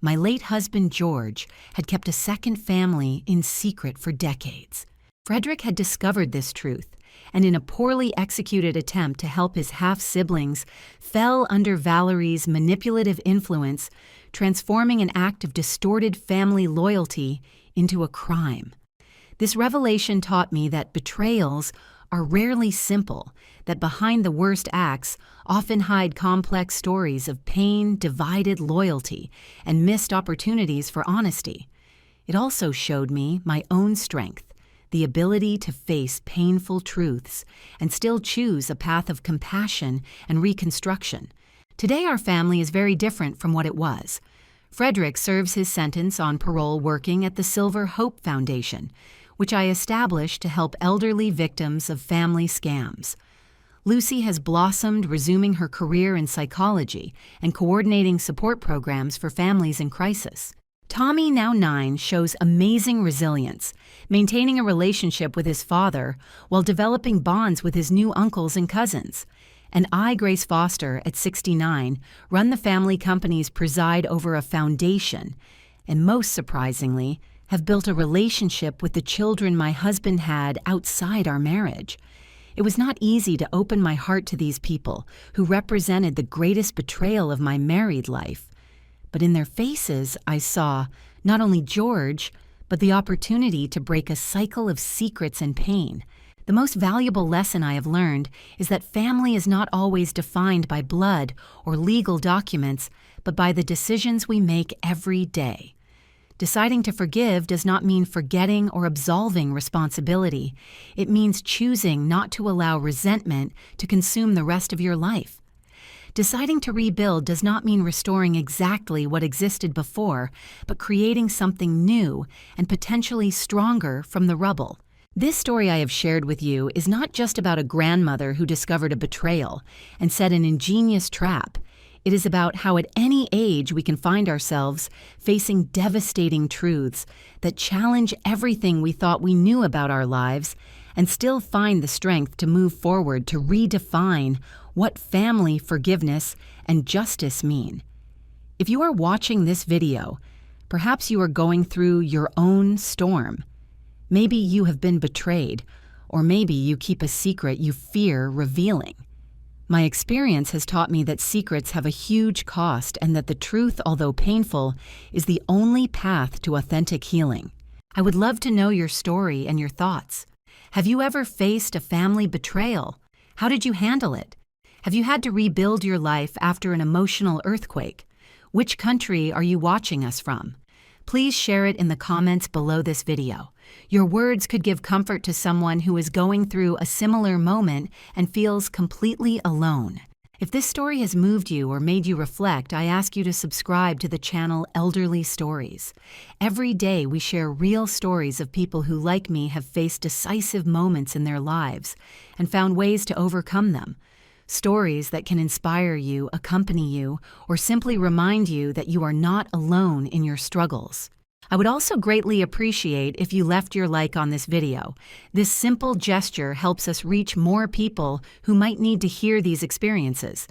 My late husband, George, had kept a second family in secret for decades. Frederick had discovered this truth, and in a poorly executed attempt to help his half-siblings, fell under Valerie's manipulative influence, transforming an act of distorted family loyalty into a crime. This revelation taught me that betrayals are rarely simple, that behind the worst acts often hide complex stories of pain, divided loyalty, and missed opportunities for honesty. It also showed me my own strength, the ability to face painful truths and still choose a path of compassion and reconstruction. Today our family is very different from what it was. Frederick serves his sentence on parole working at the Silver Hope Foundation, which I established to help elderly victims of family scams. Lucy has blossomed, resuming her career in psychology and coordinating support programs for families in crisis. Tommy, now 9, shows amazing resilience, maintaining a relationship with his father while developing bonds with his new uncles and cousins. And I, Grace Foster, at 69, run the family companies, preside over a foundation, and most surprisingly, have built a relationship with the children my husband had outside our marriage. It was not easy to open my heart to these people who represented the greatest betrayal of my married life. But in their faces, I saw not only George, but the opportunity to break a cycle of secrets and pain. The most valuable lesson I have learned is that family is not always defined by blood or legal documents, but by the decisions we make every day. Deciding to forgive does not mean forgetting or absolving responsibility. It means choosing not to allow resentment to consume the rest of your life. Deciding to rebuild does not mean restoring exactly what existed before, but creating something new and potentially stronger from the rubble. This story I have shared with you is not just about a grandmother who discovered a betrayal and set an ingenious trap. It is about how at any age we can find ourselves facing devastating truths that challenge everything we thought we knew about our lives and still find the strength to move forward to redefine what family, forgiveness, and justice mean. If you are watching this video, perhaps you are going through your own storm. Maybe you have been betrayed, or maybe you keep a secret you fear revealing. My experience has taught me that secrets have a huge cost and that the truth, although painful, is the only path to authentic healing. I would love to know your story and your thoughts. Have you ever faced a family betrayal? How did you handle it? Have you had to rebuild your life after an emotional earthquake? Which country are you watching us from? Please share it in the comments below this video. Your words could give comfort to someone who is going through a similar moment and feels completely alone. If this story has moved you or made you reflect, I ask you to subscribe to the channel Elderly Stories. Every day we share real stories of people who, like me, have faced decisive moments in their lives and found ways to overcome them. Stories that can inspire you, accompany you, or simply remind you that you are not alone in your struggles. I would also greatly appreciate if you left your like on this video. This simple gesture helps us reach more people who might need to hear these experiences.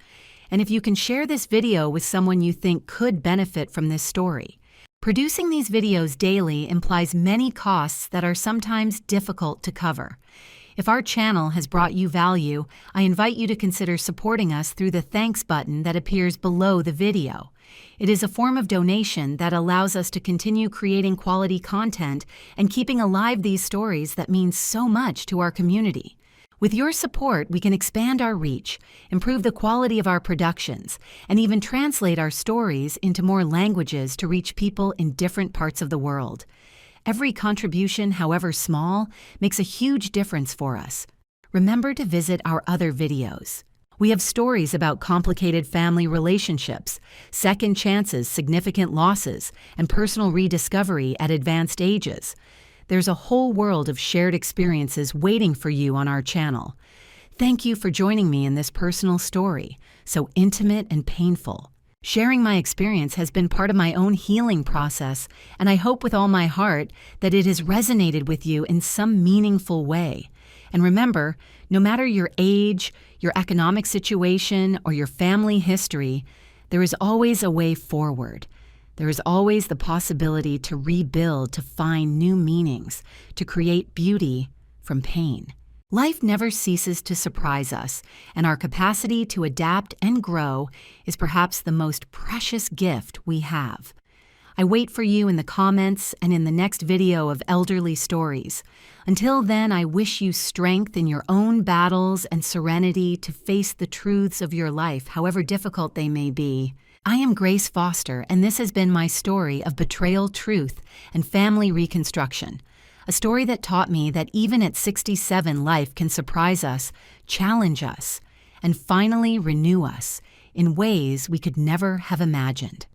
And if you can share this video with someone you think could benefit from this story. Producing these videos daily implies many costs that are sometimes difficult to cover. If our channel has brought you value, I invite you to consider supporting us through the thanks button that appears below the video. It is a form of donation that allows us to continue creating quality content and keeping alive these stories that mean so much to our community. With your support, we can expand our reach, improve the quality of our productions, and even translate our stories into more languages to reach people in different parts of the world. Every contribution, however small, makes a huge difference for us. Remember to visit our other videos. We have stories about complicated family relationships, second chances, significant losses, and personal rediscovery at advanced ages. There's a whole world of shared experiences waiting for you on our channel. Thank you for joining me in this personal story, so intimate and painful. Sharing my experience has been part of my own healing process, and I hope with all my heart that it has resonated with you in some meaningful way. And remember, no matter your age, your economic situation, or your family history, there is always a way forward. There is always the possibility to rebuild, to find new meanings, to create beauty from pain. Life never ceases to surprise us, and our capacity to adapt and grow is perhaps the most precious gift we have. I wait for you in the comments and in the next video of Elderly Stories. Until then, I wish you strength in your own battles and serenity to face the truths of your life, however difficult they may be. I am Grace Foster, and this has been my story of betrayal, truth, and family reconstruction. A story that taught me that even at 67, life can surprise us, challenge us, and finally renew us in ways we could never have imagined.